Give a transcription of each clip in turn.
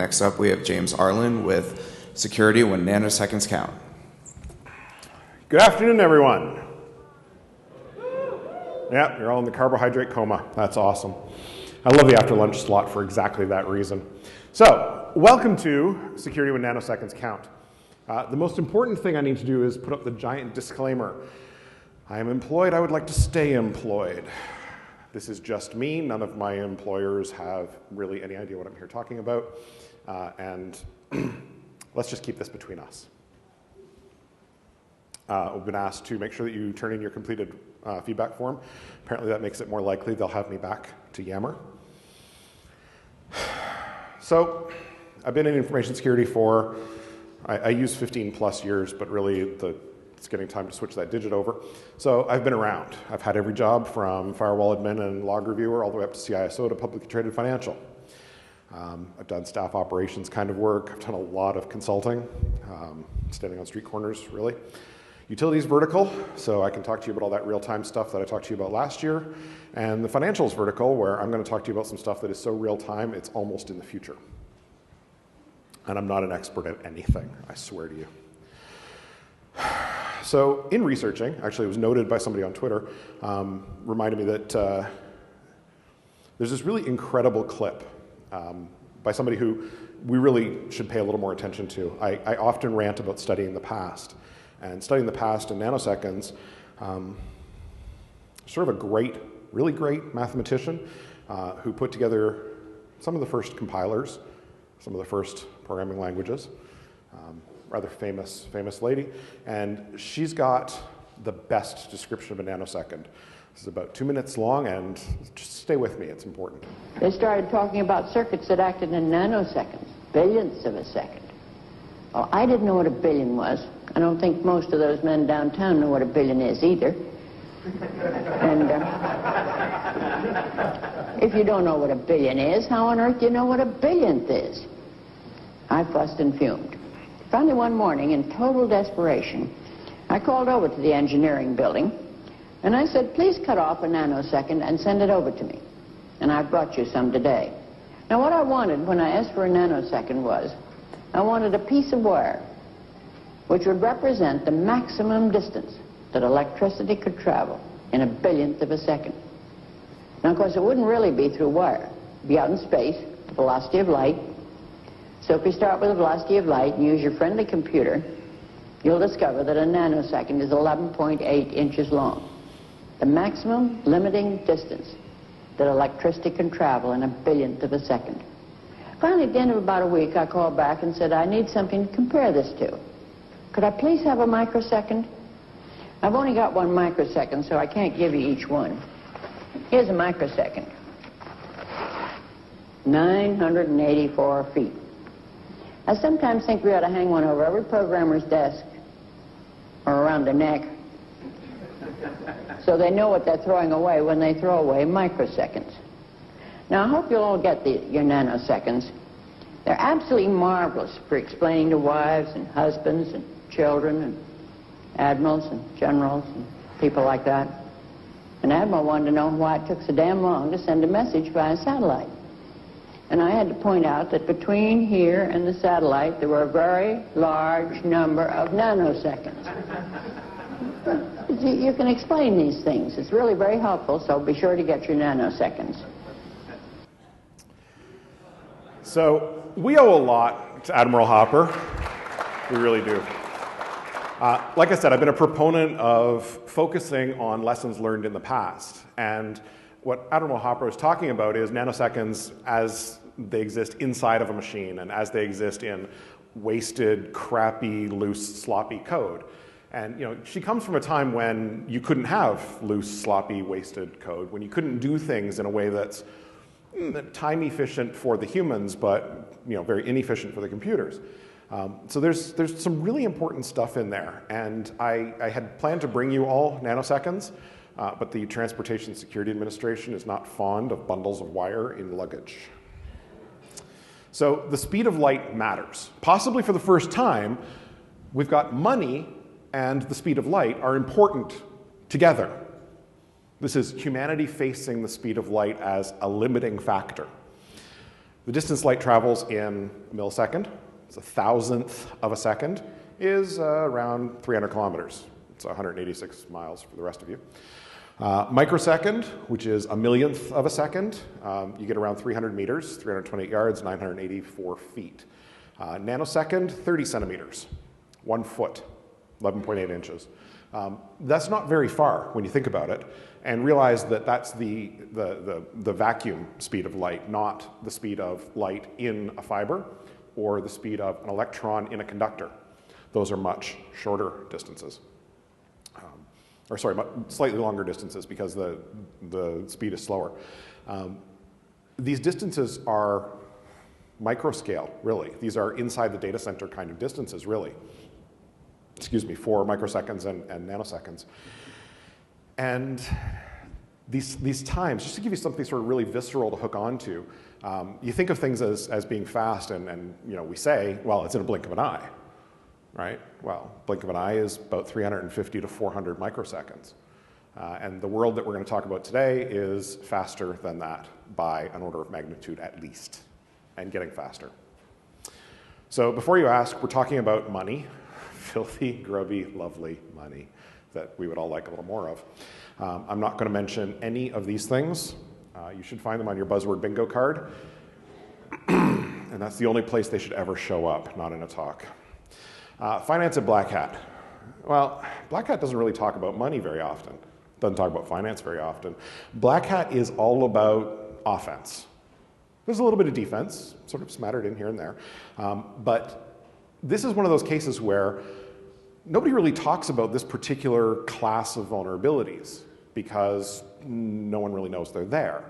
Next up, we have James Arlen with Security When Nanoseconds Count. Good afternoon, everyone. Yeah, you're all in the carbohydrate coma. That's awesome. I love the after lunch slot for exactly that reason. So, welcome to Security When Nanoseconds Count. The most important thing I need to do is put up the giant disclaimer. I am employed, I would like to stay employed. This is just me. None of my employers have really any idea what I'm here talking about. And let's just keep this between us. We've been asked to make sure that you turn in your completed feedback form. Apparently that makes it more likely they'll have me back to yammer. So I've been in information security for, I use 15 plus years, but really it's getting time to switch that digit over. So I've been around. I've had every job from firewall admin and log reviewer all the way up to CISO to publicly traded financial. I've done staff operations kind of work. I've done a lot of consulting, standing on street corners, really. Utilities vertical, so I can talk to you about all that real-time stuff that I talked to you about last year. And the financials vertical, where I'm going to talk to you about some stuff that is so real-time, it's almost in the future. And I'm not an expert at anything, I swear to you. So in researching, actually it was noted by somebody on Twitter, reminded me that there's this really incredible clip by somebody who we really should pay a little more attention to. I often rant about studying the past. And studying the past in nanoseconds, sort of a really great mathematician who put together some of the first compilers, some of the first programming languages, rather famous lady. And she's got the best description of a nanosecond. This is about 2 minutes long, and just stay with me, it's important. They started talking about circuits that acted in nanoseconds, billionths of a second. Well, I didn't know what a billion was. I don't think most of those men downtown know what a billion is either. And if you don't know what a billion is, how on earth do you know what a billionth is? I fussed and fumed. Finally, one morning, in total desperation, I called over to the engineering building, and I said, please cut off a nanosecond and send it over to me. And I've brought you some today. Now, what I wanted when I asked for a nanosecond was, I wanted a piece of wire which would represent the maximum distance that electricity could travel in a billionth of a second. Now, of course, it wouldn't really be through wire. It'd be out in space, the velocity of light. So if you start with the velocity of light and use your friendly computer, you'll discover that a nanosecond is 11.8 inches long. The maximum limiting distance that electricity can travel in a billionth of a second. Finally, at the end of about a week, I called back and said, I need something to compare this to. Could I please have a microsecond? I've only got 1 microsecond, so I can't give you each one. Here's a microsecond. 984 feet. I sometimes think we ought to hang one over every programmer's desk or around their neck so they know what they're throwing away when they throw away microseconds. Now, I hope you'll all get your nanoseconds. They're absolutely marvelous for explaining to wives and husbands and children and admirals and generals and people like that. An admiral wanted to know why it took so damn long to send a message via satellite. And I had to point out that between here and the satellite, there were a very large number of nanoseconds. You can explain these things. It's really very helpful, so be sure to get your nanoseconds. So we owe a lot to Admiral Hopper. We really do. Like I said, I've been a proponent of focusing on lessons learned in the past. And what Admiral Hopper was talking about is nanoseconds as they exist inside of a machine and as they exist in wasted, crappy, loose, sloppy code. And she comes from a time when you couldn't have loose, sloppy, wasted code, when you couldn't do things in a way that's time efficient for the humans, but very inefficient for the computers. So there's some really important stuff in there, and I had planned to bring you all nanoseconds, but the Transportation Security Administration is not fond of bundles of wire in luggage. So the speed of light matters. Possibly for the first time, we've got money and the speed of light are important together. This is humanity facing the speed of light as a limiting factor. The distance light travels in a millisecond. It's a thousandth of a second, is around 300 kilometers. It's 186 miles for the rest of you. Microsecond, which is a millionth of a second, you get around 300 meters, 328 yards, 984 feet. Nanosecond, 30 centimeters, 1 foot, 11.8 inches. That's not very far when you think about it, and realize that that's the vacuum speed of light, not the speed of light in a fiber or the speed of an electron in a conductor. Those are much shorter distances. Or sorry, slightly longer distances because the speed is slower. These distances are microscale, really. These are inside the data center kind of distances, really. Excuse me, for microseconds and nanoseconds. And these times, just to give you something sort of really visceral to hook onto, you think of things as being fast, and you know, we say, well, it's in a blink of an eye. Right? Well, blink of an eye is about 350 to 400 microseconds. And the world that we're going to talk about today is faster than that by an order of magnitude at least, and getting faster. So before you ask, we're talking about money, filthy, grubby, lovely money that we would all like a little more of. I'm not going to mention any of these things. You should find them on your buzzword bingo card. And that's the only place they should ever show up, not in a talk. Finance at BlackHat. Well, BlackHat doesn't really talk about money very often. Doesn't talk about finance very often. BlackHat is all about offense. There's a little bit of defense, sort of smattered in here and there. But this is one of those cases where nobody really talks about this particular class of vulnerabilities because no one really knows they're there.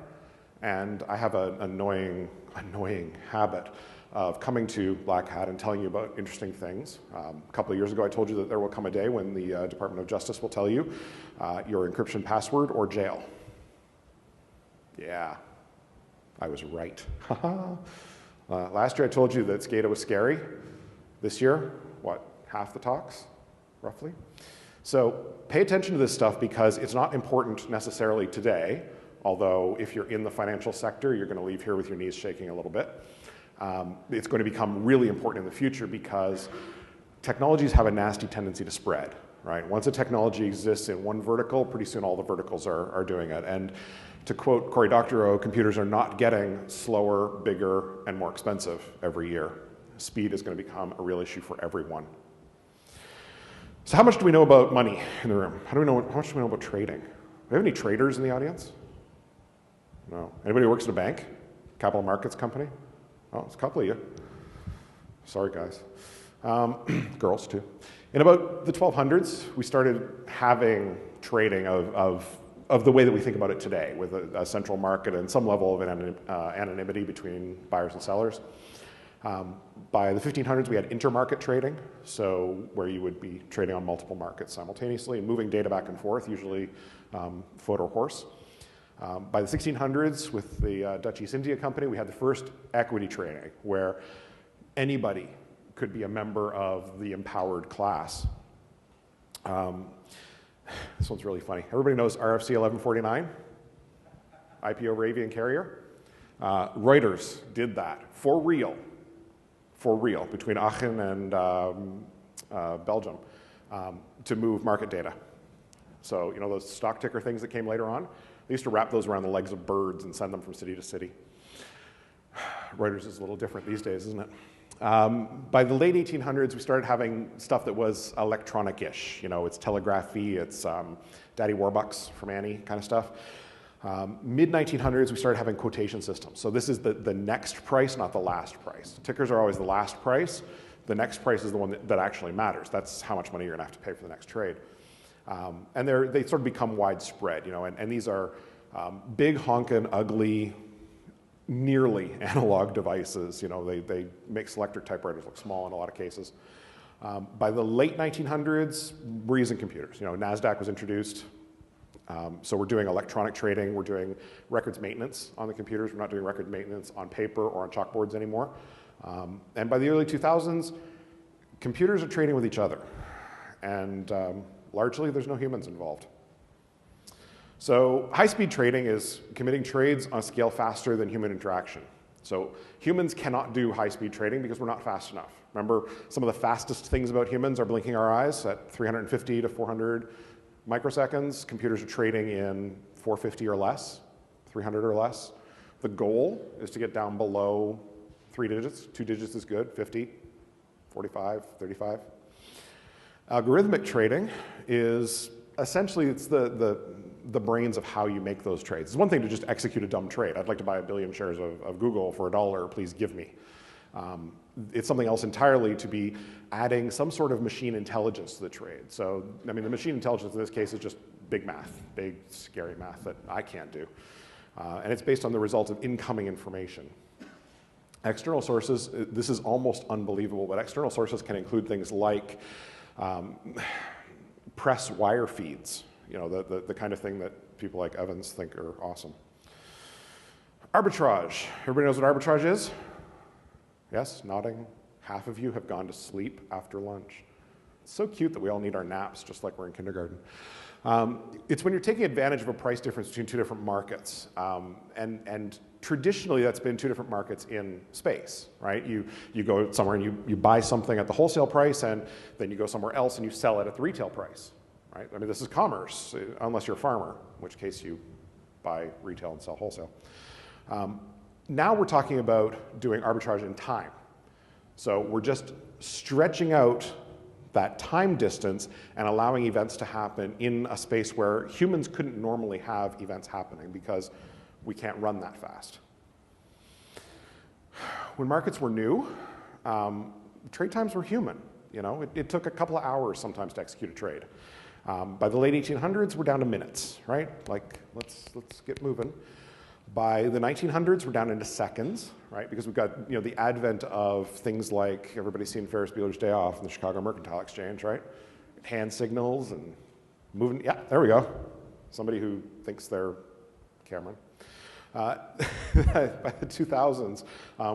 And I have an annoying habit of coming to BlackHat and telling you about interesting things. A couple of years ago, I told you that there will come a day when the Department of Justice will tell you your encryption password or jail. Yeah, I was right. Last year, I told you that SCADA was scary. This year, what, half the talks, roughly? So pay attention to this stuff because it's not important necessarily today, although if you're in the financial sector, you're going to leave here with your knees shaking a little bit. It's going to become really important in the future because technologies have a nasty tendency to spread, right? Once a technology exists in one vertical, pretty soon all the verticals are doing it. And to quote Cory Doctorow, computers are not getting slower, bigger, and more expensive every year. Speed is going to become a real issue for everyone. So how much do we know about money in the room? How much do we know about trading? Do we have any traders in the audience? No. Anybody who works at a bank? Capital markets company? Oh, it's a couple of you. Sorry, guys. Girls, too. In about the 1200s, we started having trading of the way that we think about it today, with a central market and some level of anonymity between buyers and sellers. By the 1500s, we had intermarket trading, so where you would be trading on multiple markets simultaneously and moving data back and forth, usually foot or horse. By the 1600s, with the Dutch East India Company, we had the first equity trading, where anybody could be a member of the empowered class. This one's really funny. Everybody knows RFC 1149, IP over avian carrier. Reuters did that for real, between Aachen and Belgium, to move market data. So, you know those stock ticker things that came later on? They used to wrap those around the legs of birds and send them from city to city. Reuters is a little different these days, isn't it? By the late 1800s, we started having stuff that was electronic-ish. You know, it's telegraphy, it's Daddy Warbucks from Annie kind of stuff. Mid-1900s, we started having quotation systems. So this is the next price, not the last price. Tickers are always the last price. The next price is the one that actually matters. That's how much money you're going to have to pay for the next trade. And they sort of become widespread, you know, and these are big, honkin', ugly, nearly analog devices. You know, they make selector typewriters look small in a lot of cases. By the late 1900s, we're using computers. You know, NASDAQ was introduced. So we're doing electronic trading. We're doing records maintenance on the computers. We're not doing record maintenance on paper or on chalkboards anymore. And by the early 2000s, computers are trading with each other. And largely, there's no humans involved. So high-speed trading is committing trades on a scale faster than human interaction. So humans cannot do high-speed trading because we're not fast enough. Remember, some of the fastest things about humans are blinking our eyes at 350 to 400 microseconds. Computers are trading in 450 or less, 300 or less. The goal is to get down below 3 digits. 2 digits is good, 50, 45, 35. Algorithmic trading is essentially, it's the brains of how you make those trades. It's one thing to just execute a dumb trade. I'd like to buy 1 billion shares of Google for $1, please give me. It's something else entirely to be adding some sort of machine intelligence to the trade. So, I mean, the machine intelligence in this case is just big math, big, scary math that I can't do. And it's based on the results of incoming information. External sources, this is almost unbelievable, but external sources can include things like press wire feeds, you know, the kind of thing that people like Evans think are awesome. Arbitrage. Everybody knows what arbitrage is? Yes, nodding. Half of you have gone to sleep after lunch. It's so cute that we all need our naps, just like we're in kindergarten. It's when you're taking advantage of a price difference between two different markets. And traditionally, that's been two different markets in space, right? You go somewhere and you buy something at the wholesale price, and then you go somewhere else and you sell it at the retail price, right? I mean, this is commerce, unless you're a farmer, in which case you buy retail and sell wholesale. Now we're talking about doing arbitrage in time. So we're just stretching out that time distance and allowing events to happen in a space where humans couldn't normally have events happening because we can't run that fast. When markets were new, trade times were human. You know, it took a couple of hours sometimes to execute a trade. By the late 1800s, we're down to minutes, right? Like, let's get moving. By the 1900s, we're down into seconds, right? Because we've got, you know, the advent of things like, everybody's seen Ferris Bueller's Day Off and the Chicago Mercantile Exchange, right? Hand signals and moving, yeah, there we go. Somebody who thinks they're Cameron. By the 2000s,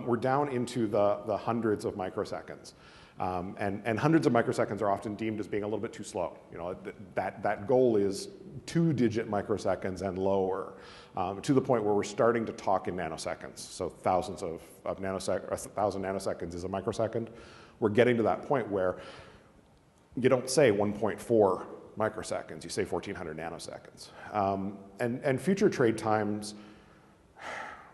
we're down into the hundreds of microseconds. And hundreds of microseconds are often deemed as being a little bit too slow. You know, that goal is 2-digit microseconds and lower, to the point where we're starting to talk in nanoseconds. So thousands of nanoseconds, 1,000 nanoseconds is a microsecond. We're getting to that point where you don't say 1.4 microseconds, you say 1,400 nanoseconds. And future trade times,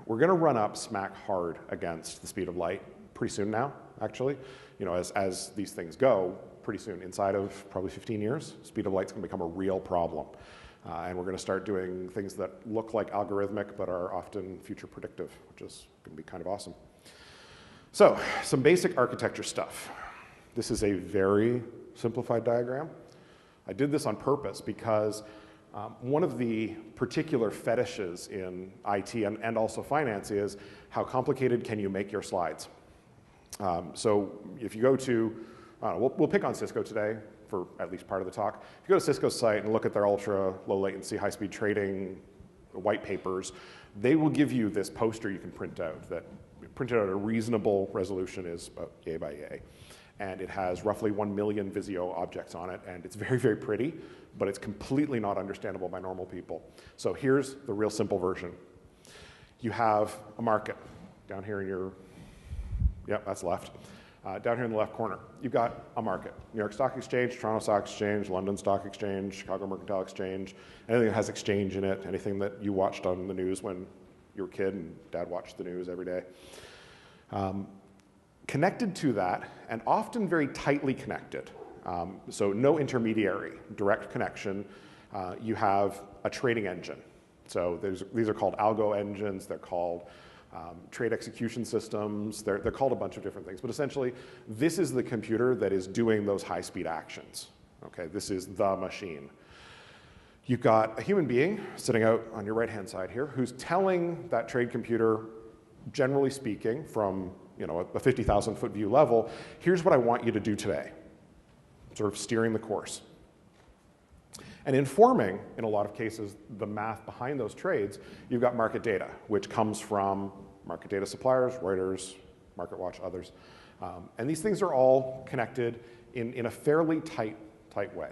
we're going to run up smack hard against the speed of light pretty soon now, actually. You know, as these things go, pretty soon, inside of probably 15 years, speed of light's going to become a real problem. And we're going to start doing things that look like algorithmic but are often future predictive, which is going to be kind of awesome. So, some basic architecture stuff. This is a very simplified diagram. I did this on purpose because one of the particular fetishes in IT and also finance is how complicated can you make your slides. So if you go to, we'll pick on Cisco today for at least part of the talk. If you go to Cisco's site and look at their ultra low latency, high speed trading white papers, they will give you this poster you can print out that printed out at a reasonable resolution is about yay by yay. And it has roughly 1 million Visio objects on it, and it's very, very pretty, but it's completely not understandable by normal people. So here's the real simple version. You have a market down here in your, yep, that's left. Down here in the left corner, you've got a market. New York Stock Exchange, Toronto Stock Exchange, London Stock Exchange, Chicago Mercantile Exchange, anything that has exchange in it, anything that you watched on the news when you were a kid and Dad watched the news every day. Connected to that, and often very tightly connected, so no intermediary, direct connection, you have a trading engine. So these are called algo engines, they're called trade execution systems, they're called a bunch of different things, but essentially this is the computer that is doing those high-speed actions. Okay, this is the machine. You've got a human being sitting out on your right-hand side here who's telling that trade computer, generally speaking, from a 50,000-foot view level, here's what I want you to do today, sort of steering the course. And informing, in a lot of cases, the math behind those trades, you've got market data, which comes from market data suppliers, Reuters, MarketWatch, others. And these things are all connected in a fairly tight way.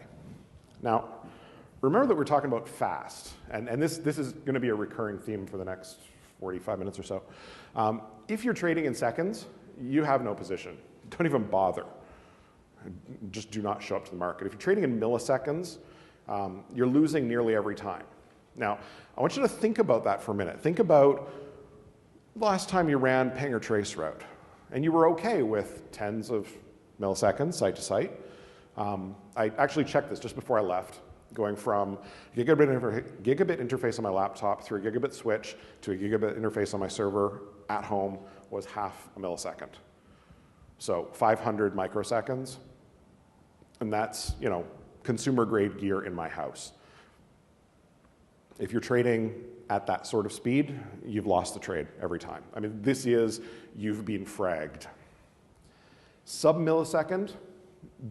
Now, remember that we're talking about fast, and this is going to be a recurring theme for the next 45 minutes or so. If you're trading in seconds, you have no position. Don't even bother. Just do not show up to the market. If you're trading in milliseconds, you're losing nearly every time. Now, I want you to think about that for a minute. Think about the last time you ran ping or trace route, and you were okay with tens of milliseconds site to site. I actually checked this just before I left, going from gigabit interface on my laptop through a gigabit switch to a gigabit interface on my server at home was half a millisecond. So 500 microseconds, and that's, you know, consumer grade gear in my house. If you're trading at that sort of speed, you've lost the trade every time. I mean, this is, you've been fragged. Sub-millisecond,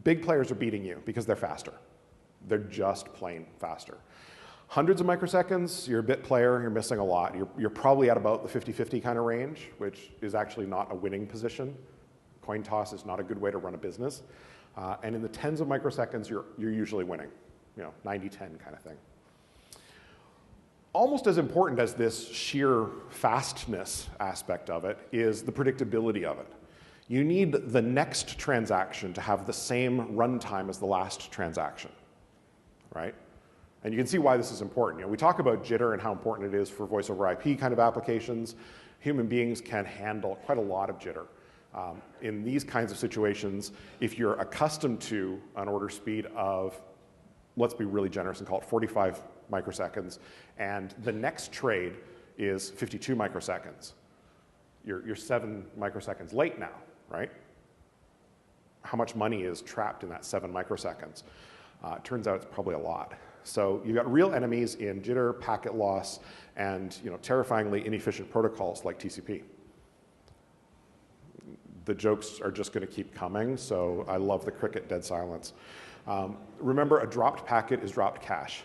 big players are beating you because they're faster. They're just plain faster. Hundreds of microseconds, you're a bit player, you're missing a lot. You're probably at about the 50-50 kind of range, which is actually not a winning position. Coin toss is not a good way to run a business. And in the tens of microseconds, you're usually winning. You know, 90-10 kind of thing. Almost as important as this sheer fastness aspect of it is the predictability of it. You need the next transaction to have the same runtime as the last transaction, right? And you can see why this is important. You know, we talk about jitter and how important it is for voice over IP kind of applications. Human beings can handle quite a lot of jitter. In these kinds of situations, if you're accustomed to an order speed of, let's be really generous and call it 45 microseconds, and the next trade is 52 microseconds, you're 7 microseconds late now, right? How much money is trapped in that 7 microseconds? It turns out it's probably a lot. So you've got real enemies in jitter, packet loss, and, you know, terrifyingly inefficient protocols like TCP. The jokes are just going to keep coming, so I love the cricket dead silence. Remember, a dropped packet is dropped cache.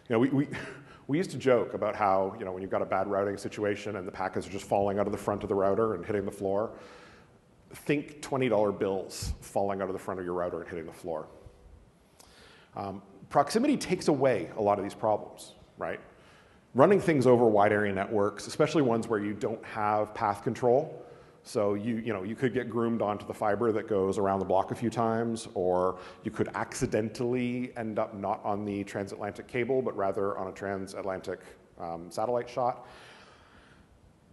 You know, we used to joke about how, you know, when you've got a bad routing situation and the packets are just falling out of the front of the router and hitting the floor, think $20 bills falling out of the front of your router and hitting the floor. Proximity takes away a lot of these problems, right? Running things over wide area networks, especially ones where you don't have path control. So you could get groomed onto the fiber that goes around the block a few times, or you could accidentally end up not on the transatlantic cable, but rather on a transatlantic satellite shot.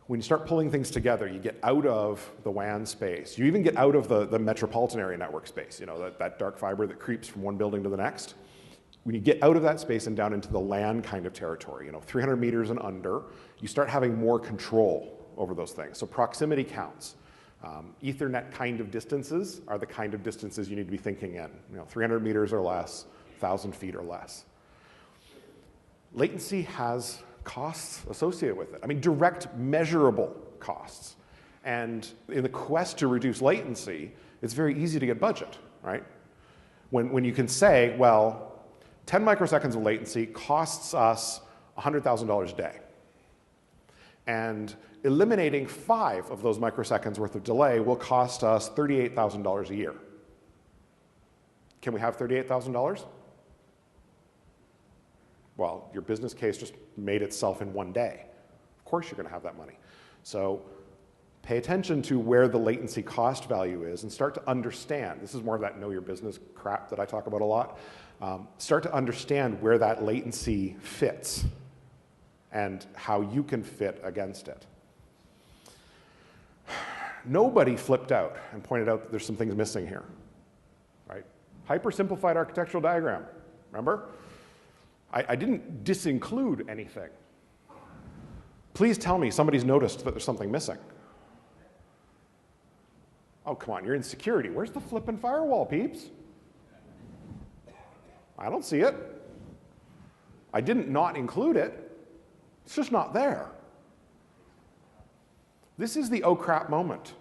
When you start pulling things together, you get out of the WAN space. You even get out of the metropolitan area network space, you know, that dark fiber that creeps from one building to the next. When you get out of that space and down into the LAN kind of territory, you know, 300 meters and under, you start having more control over those things. So proximity counts. Ethernet kind of distances are the kind of distances you need to be thinking in. You know, 300 meters or less, 1,000 feet or less. Latency has costs associated with it. I mean, direct measurable costs. And in the quest to reduce latency, it's very easy to get budget, right? When you can say, well, 10 microseconds of latency costs us $100,000 a day. And eliminating 5 of those microseconds worth of delay will cost us $38,000 a year. Can we have $38,000? Well, your business case just made itself in one day. Of course you're going to have that money. So pay attention to where the latency cost value is and start to understand. This is more of that know your business crap that I talk about a lot. Start to understand where that latency fits and how you can fit against it. Nobody flipped out and pointed out that there's some things missing here, right? Hyper-simplified architectural diagram, remember? I didn't disinclude anything. Please tell me somebody's noticed that there's something missing. Oh, come on, you're in security. Where's the flippin' firewall, peeps? I don't see it. I didn't not include it. It's just not there. This is the oh crap moment.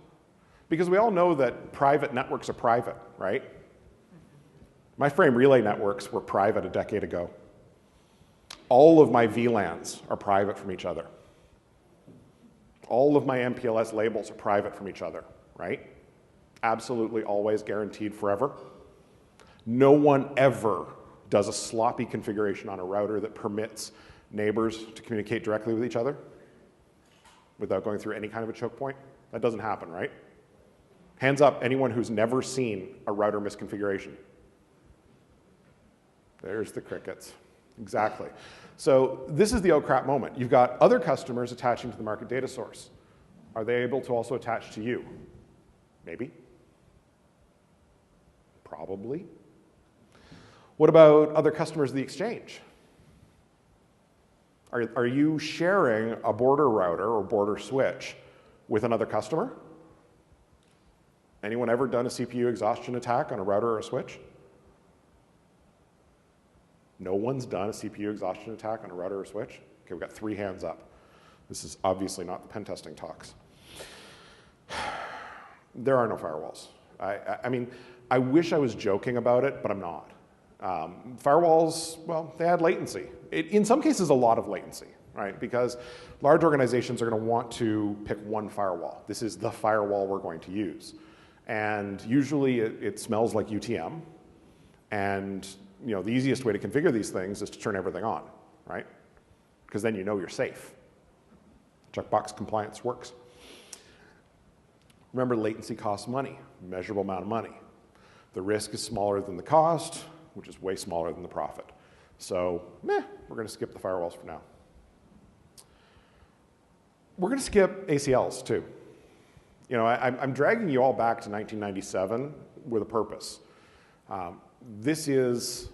Because we all know that private networks are private, right? My frame relay networks were private a decade ago. All of my VLANs are private from each other. All of my MPLS labels are private from each other, right? Absolutely, always, guaranteed, forever. No one ever does a sloppy configuration on a router that permits neighbors to communicate directly with each other. without going through any kind of a choke point? That doesn't happen, right? Hands up, anyone who's never seen a router misconfiguration. There's the crickets. Exactly. So this is the oh crap moment. You've got other customers attaching to the market data source. Are they able to also attach to you? Maybe. Probably. What about other customers of the exchange? Are you sharing a border router or border switch with another customer? Anyone ever done a CPU exhaustion attack on a router or a switch? No one's done a CPU exhaustion attack on a router or switch? Okay, we've got 3 hands up. This is obviously not the pen testing talks. There are no firewalls. I mean, I wish I was joking about it, but I'm not. Firewalls, well, they add latency. In some cases, a lot of latency, right? Because large organizations are going to want to pick one firewall. This is the firewall we're going to use. And usually it smells like UTM. And the easiest way to configure these things is to turn everything on, right? Because then you know you're safe. Checkbox compliance works. Remember, latency costs money, measurable amount of money. The risk is smaller than the cost, which is way smaller than the profit. So, we're going to skip the firewalls for now. We're going to skip ACLs too. I'm dragging you all back to 1997 with a purpose. This is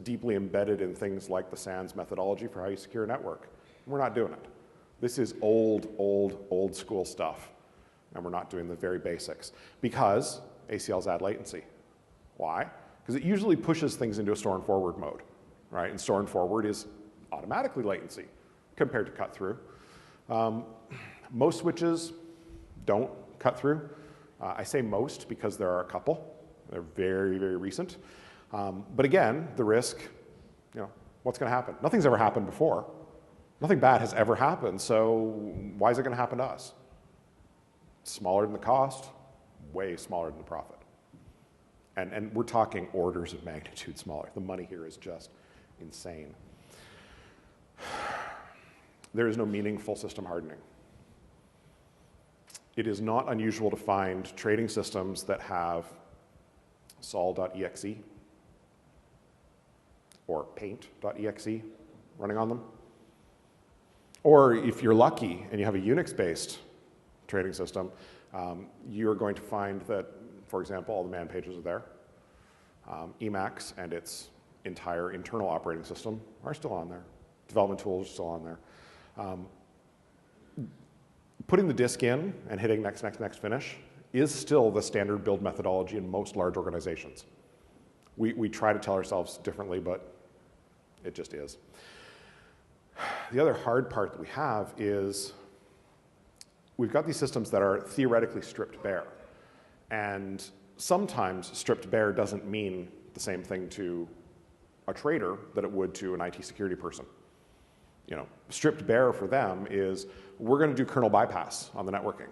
deeply embedded in things like the SANS methodology for how you secure a network. We're not doing it. This is old school stuff, and we're not doing the very basics because ACLs add latency. Why? Because it usually pushes things into a store and forward mode, right? And store and forward is automatically latency compared to cut through. Most switches don't cut through. I say most because there are a couple. They're very, very recent. But again, the risk, what's going to happen? Nothing's ever happened before. Nothing bad has ever happened, so why is it going to happen to us? Smaller than the cost, way smaller than the profit. And we're talking orders of magnitude smaller. The money here is just insane. There is no meaningful system hardening. It is not unusual to find trading systems that have sol.exe or paint.exe running on them. Or if you're lucky and you have a Unix-based trading system, you're going to find that, for example, all the man pages are there. Emacs and its entire internal operating system are still on there. Development tools are still on there. Putting the disk in and hitting next, finish is still the standard build methodology in most large organizations. We try to tell ourselves differently, but it just is. The other hard part that we have is we've got these systems that are theoretically stripped bare. And sometimes stripped bare doesn't mean the same thing to a trader that it would to an IT security person. Stripped bare for them is we're going to do kernel bypass on the networking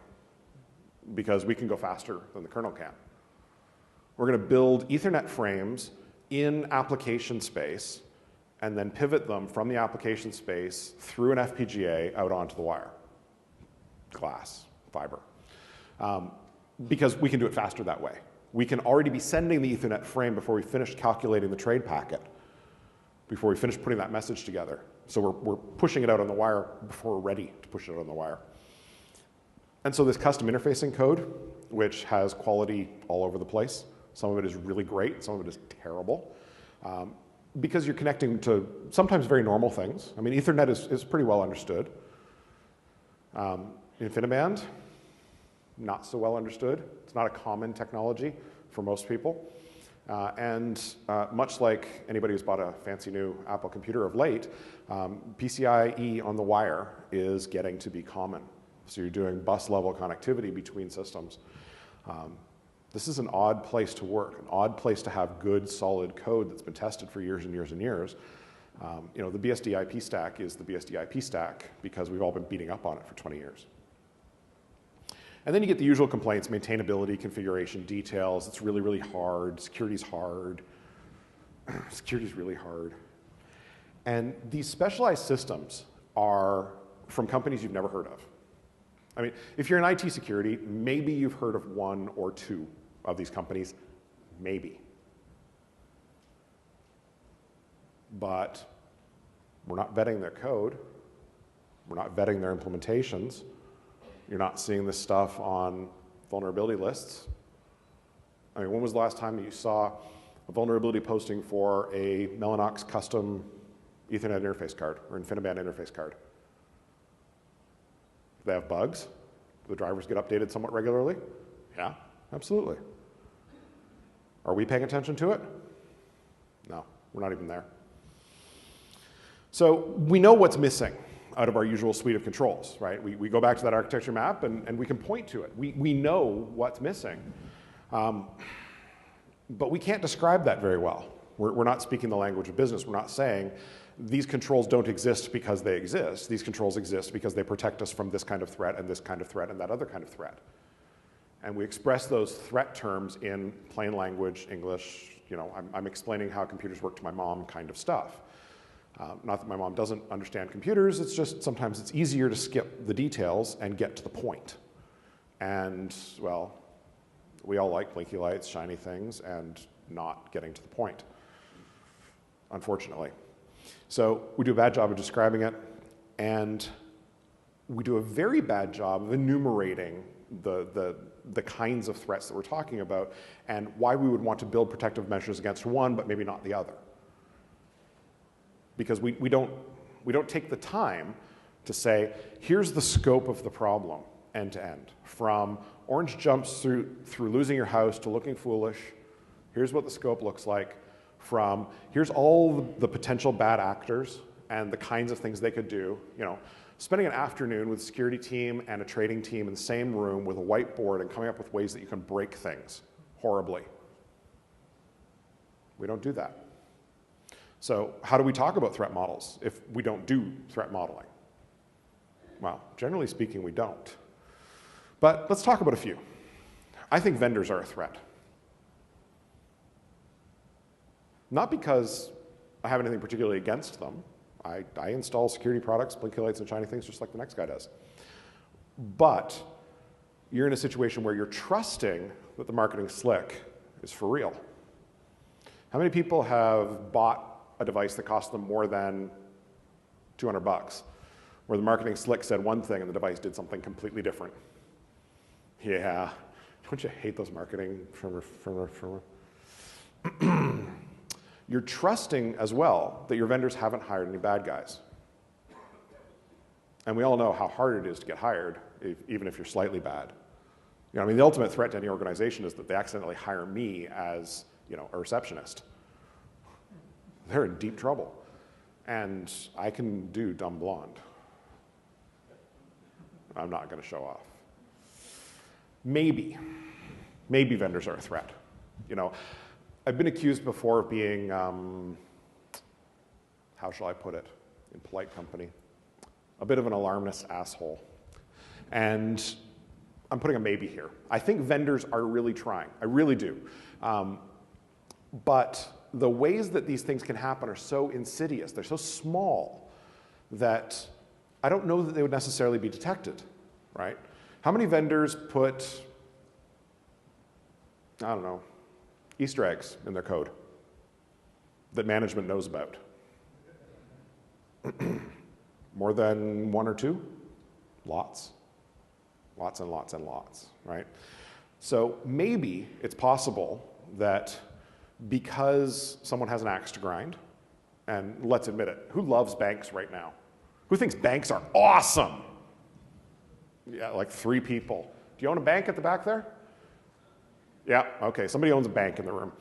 because we can go faster than the kernel can. We're going to build Ethernet frames in application space and then pivot them from the application space through an FPGA out onto the wire. Glass, fiber. Because we can do it faster that way. We can already be sending the Ethernet frame before we finish calculating the trade packet, before we finish putting that message together. So we're pushing it out on the wire before we're ready to push it out on the wire. And so this custom interfacing code, which has quality all over the place, some of it is really great, some of it is terrible, because you're connecting to sometimes very normal things. I mean, Ethernet is pretty well understood. InfiniBand, not so well understood. It's not a common technology for most people. Much like anybody who's bought a fancy new Apple computer of late, PCIe on the wire is getting to be common. So you're doing bus level connectivity between systems. This is an odd place to work, an odd place to have good, solid code that's been tested for years and years and years. The BSD IP stack is the BSD IP stack because we've all been beating up on it for 20 years. And then you get the usual complaints, maintainability, configuration, details. It's really, really hard. Security's hard. Security's really hard. And these specialized systems are from companies you've never heard of. I mean, if you're in IT security, maybe you've heard of one or two of these companies, maybe. But we're not vetting their code. We're not vetting their implementations. You're not seeing this stuff on vulnerability lists. I mean, when was the last time that you saw a vulnerability posting for a Mellanox custom Ethernet interface card or InfiniBand interface card? Do they have bugs? Do the drivers get updated somewhat regularly? Yeah, absolutely. Are we paying attention to it? No, we're not even there. So we know what's missing out of our usual suite of controls, right? We go back to that architecture map and we can point to it. We know what's missing. But we can't describe that very well. We're not speaking the language of business. We're not saying these controls don't exist because they exist. These controls exist because they protect us from this kind of threat and this kind of threat and that other kind of threat. And we express those threat terms in plain language, English. You know, I'm explaining how computers work to my mom kind of stuff. Not that my mom doesn't understand computers, it's just sometimes it's easier to skip the details and get to the point. And, well, we all like blinky lights, shiny things, and not getting to the point, unfortunately. So we do a bad job of describing it, and we do a very bad job of enumerating the kinds of threats that we're talking about and why we would want to build protective measures against one, but maybe not the other. Because we don't take the time to say, here's the scope of the problem end to end. From orange jumps through losing your house to looking foolish, here's what the scope looks like. From here's all the potential bad actors and the kinds of things they could do. You know, spending an afternoon with a security team and a trading team in the same room with a whiteboard and coming up with ways that you can break things horribly. We don't do that. So how do we talk about threat models if we don't do threat modeling? Well, generally speaking, we don't. But let's talk about a few. I think vendors are a threat. Not because I have anything particularly against them. I install security products, blinky lights, and shiny things just like the next guy does. But you're in a situation where you're trusting that the marketing slick is for real. How many people have bought a device that cost them more than $200, where the marketing slick said one thing and the device did something completely different? Yeah, don't you hate those marketing from You're trusting as well that your vendors haven't hired any bad guys. And we all know how hard it is to get hired, even if you're slightly bad. You know, I mean, the ultimate threat to any organization is that they accidentally hire me as, you know, a receptionist. They're in deep trouble. And I can do dumb blonde. I'm not going to show off. Maybe vendors are a threat. You know, I've been accused before of being, how shall I put it, in polite company, a bit of an alarmist asshole. And I'm putting a maybe here. I think vendors are really trying. I really do. But the ways that these things can happen are so insidious, they're so small, that I don't know that they would necessarily be detected, right? How many vendors put, I don't know, Easter eggs in their code that management knows about? More than one or two? Lots. Lots and lots and lots, right? So maybe it's possible that because someone has an axe to grind, and let's admit it, who loves banks right now? Who thinks banks are awesome? Yeah, like 3 people. Do you own a bank at the back there? Yeah, okay, somebody owns a bank in the room.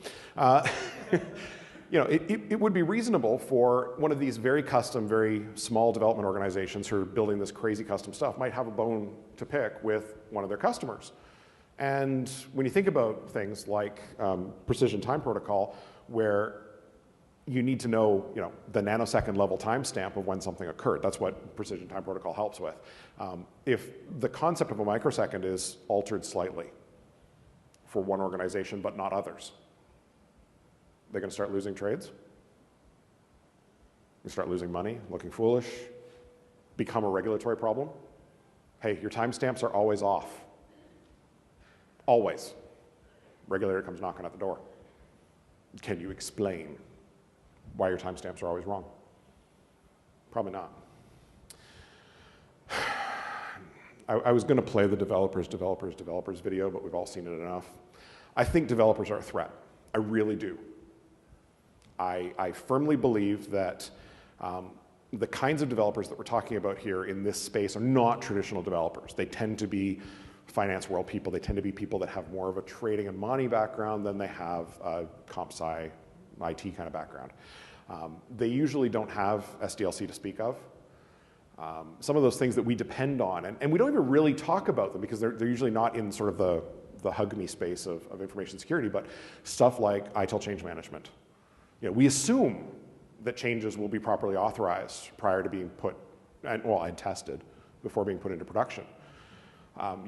You know, it would be reasonable for one of these very custom, very small development organizations who are building this crazy custom stuff might have a bone to pick with one of their customers. And when you think about things like precision time protocol, where you need to know, you know, the nanosecond level timestamp of when something occurred. That's what precision time protocol helps with. If the concept of a microsecond is altered slightly for one organization but not others, they're going to start losing trades. They start losing money, looking foolish. become a regulatory problem? Hey, your timestamps are always off. Always. Regulator comes knocking at the door. Can you explain why your timestamps are always wrong? Probably not. I was going to play the developers video, but we've all seen it enough. I think developers are a threat. I really do. I firmly believe that the kinds of developers that we're talking about here in this space are not traditional developers. They tend to be finance world people. They tend to be people that have more of a trading and money background than they have a comp sci IT kind of background. They usually don't have SDLC to speak of. Some of those things that we depend on, and we don't even really talk about them because they're usually not in sort of the hug me space of information security, but stuff like ITIL change management. You know, we assume that changes will be properly authorized prior to being put, and tested before being put into production.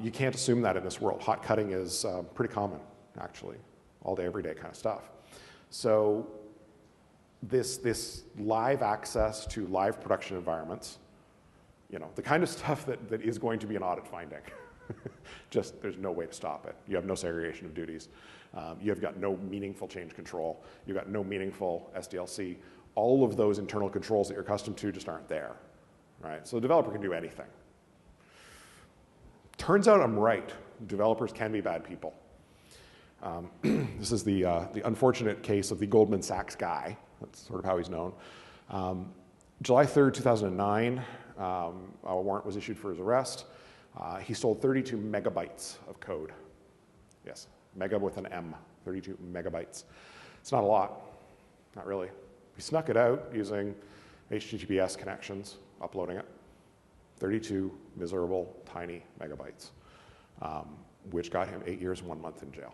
You can't assume that in this world. Hot cutting is pretty common, actually, all day, every day kind of stuff. So this live access to live production environments, you know, the kind of stuff that is going to be an audit finding. Just, there's no way to stop it. You have no segregation of duties. You have got no meaningful change control. You've got no meaningful SDLC. All of those internal controls that you're accustomed to just aren't there, right? So the developer can do anything. Turns out I'm right. Developers can be bad people. This is the unfortunate case of the Goldman Sachs guy. That's sort of how he's known. July 3rd, 2009, a warrant was issued for his arrest. He stole 32 megabytes of code. Yes, mega with an M, 32 megabytes. It's not a lot, not really. He snuck it out using HTTPS connections, uploading it. 32 miserable, tiny megabytes, which got him 8 years and 1 month in jail.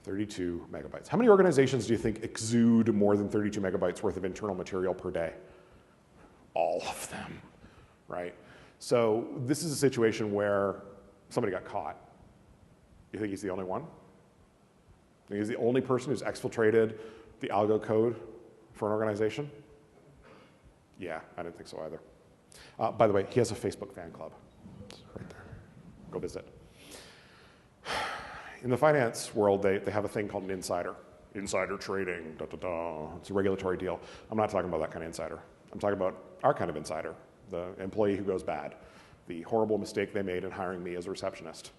32 megabytes. How many organizations do you think exude more than 32 megabytes worth of internal material per day? All of them, right? So this is a situation where somebody got caught. You think he's the only one? You think he's the only person who's exfiltrated the algo code for an organization? Yeah, I didn't think so either. By the way, he has a Facebook fan club. It's right there. Go visit. In the finance world, they have a thing called an insider. Insider trading, da, da, da. It's a regulatory deal. I'm not talking about that kind of insider. I'm talking about our kind of insider, the employee who goes bad, the horrible mistake they made in hiring me as a receptionist.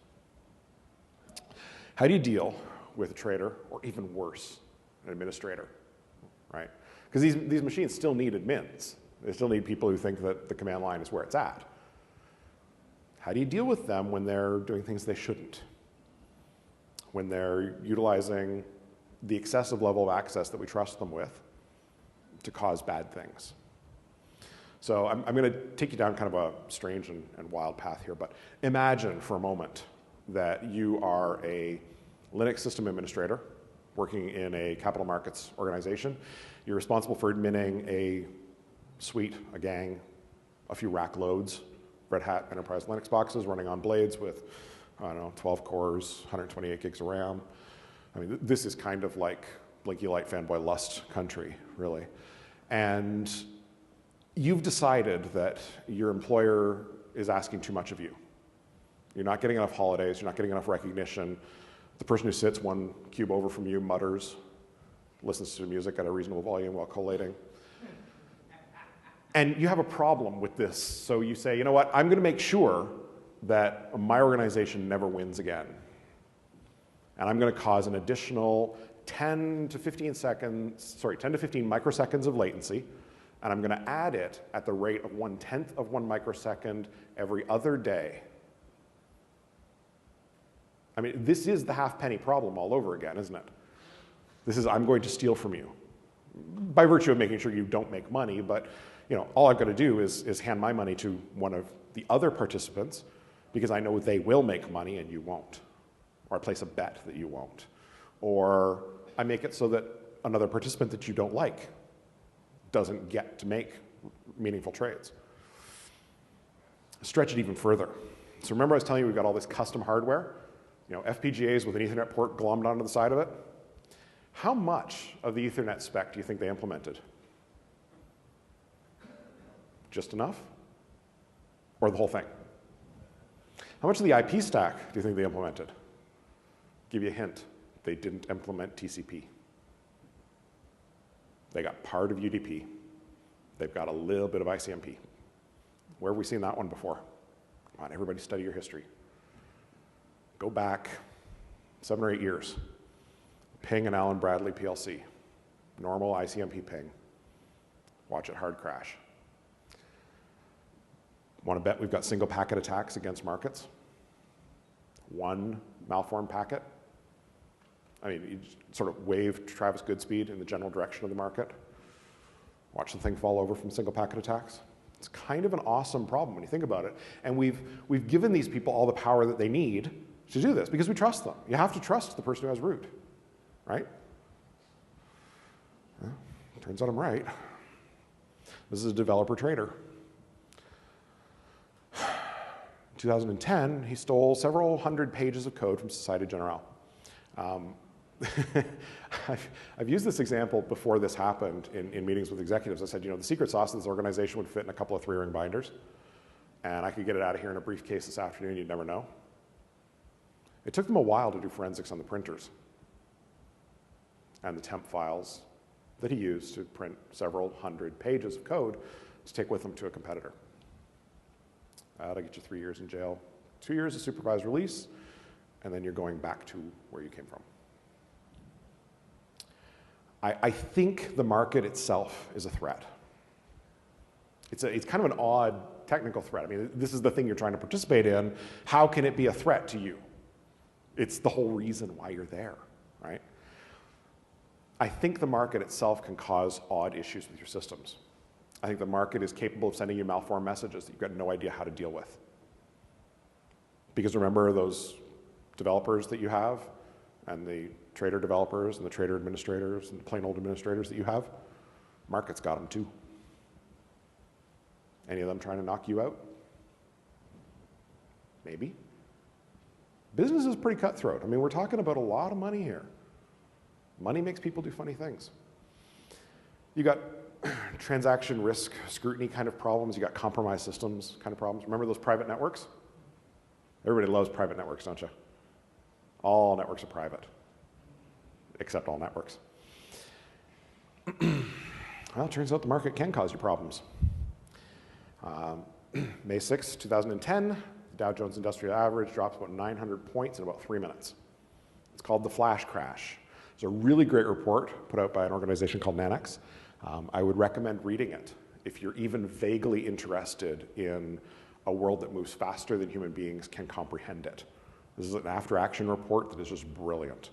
How do you deal with a trader, or even worse, an administrator, right? Because these machines still need admins. They still need people who think that the command line is where it's at. How do you deal with them when they're doing things they shouldn't? When they're utilizing the excessive level of access that we trust them with to cause bad things? So I'm going to take you down kind of a strange and wild path here, but imagine for a moment that you are a Linux system administrator working in a capital markets organization. You're responsible for adminning a suite, a gang, a few rack loads, Red Hat enterprise Linux boxes running on blades with, I don't know, 12 cores, 128 gigs of RAM. I mean, this is kind of like Blinky Light fanboy lust country, really. And you've decided that your employer is asking too much of you. You're not getting enough holidays, you're not getting enough recognition. The person who sits one cube over from you mutters, listens to music at a reasonable volume while collating. And you have a problem with this, so you say, you know what, I'm going to make sure that my organization never wins again. And I'm going to cause an additional 10 to 15 microseconds of latency, and I'm going to add it at the rate of 1/10 of 1 microsecond every other day. I mean, this is the half-penny problem all over again, isn't it? This is, I'm going to steal from you, by virtue of making sure you don't make money, but you know, all I've got to do is hand my money to one of the other participants because I know they will make money and you won't. Or I place a bet that you won't. Or I make it so that another participant that you don't like doesn't get to make meaningful trades. Stretch it even further. So remember I was telling you we've got all this custom hardware? You know, FPGAs with an Ethernet port glommed onto the side of it? How much of the Ethernet spec do you think they implemented? Just enough? Or the whole thing? How much of the IP stack do you think they implemented? Give you a hint. They didn't implement TCP. They got part of UDP. They've got a little bit of ICMP. Where have we seen that one before? Come on, everybody study your history. Go back 7 or 8 years. Ping and Allen Bradley PLC. Normal ICMP ping. Watch it hard crash. Want to bet we've got single packet attacks against markets? One malformed packet? I mean, you just sort of wave Travis Goodspeed in the general direction of the market. Watch the thing fall over from single packet attacks. It's kind of an awesome problem when you think about it. And we've given these people all the power that they need to do this because we trust them. You have to trust the person who has root, right? Well, turns out I'm right. This is a developer trader. In 2010, he stole several hundred pages of code from Societe Generale. I've used this example before this happened in meetings with executives. I said, the secret sauce of this organization would fit in a couple of 3-ring binders, and I could get it out of here in a briefcase this afternoon, you'd never know. It took them a while to do forensics on the printers and the temp files that he used to print several hundred pages of code to take with him to a competitor. That'll get you 3 years in jail, 2 years of supervised release, and then you're going back to where you came from. I think the market itself is a threat. It's kind of an odd technical threat. I mean, this is the thing you're trying to participate in. How can it be a threat to you? It's the whole reason why you're there, right? I think the market itself can cause odd issues with your systems. I think the market is capable of sending you malformed messages that you've got no idea how to deal with. Because remember those developers that you have, and the trader developers, and the trader administrators, and the plain old administrators that you have? Market's got them too. Any of them trying to knock you out? Maybe. Business is pretty cutthroat. I mean, we're talking about a lot of money here. Money makes people do funny things. You got transaction risk scrutiny kind of problems. You got compromised systems kind of problems. Remember those private networks? Everybody loves private networks, don't you? All networks are private, except all networks. Well, it turns out the market can cause you problems. May 6, 2010, the Dow Jones Industrial Average drops about 900 points in about 3 minutes. It's called the flash crash. It's a really great report put out by an organization called Nanex. I would recommend reading it if you're even vaguely interested in a world that moves faster than human beings can comprehend it. This is an after-action report that is just brilliant.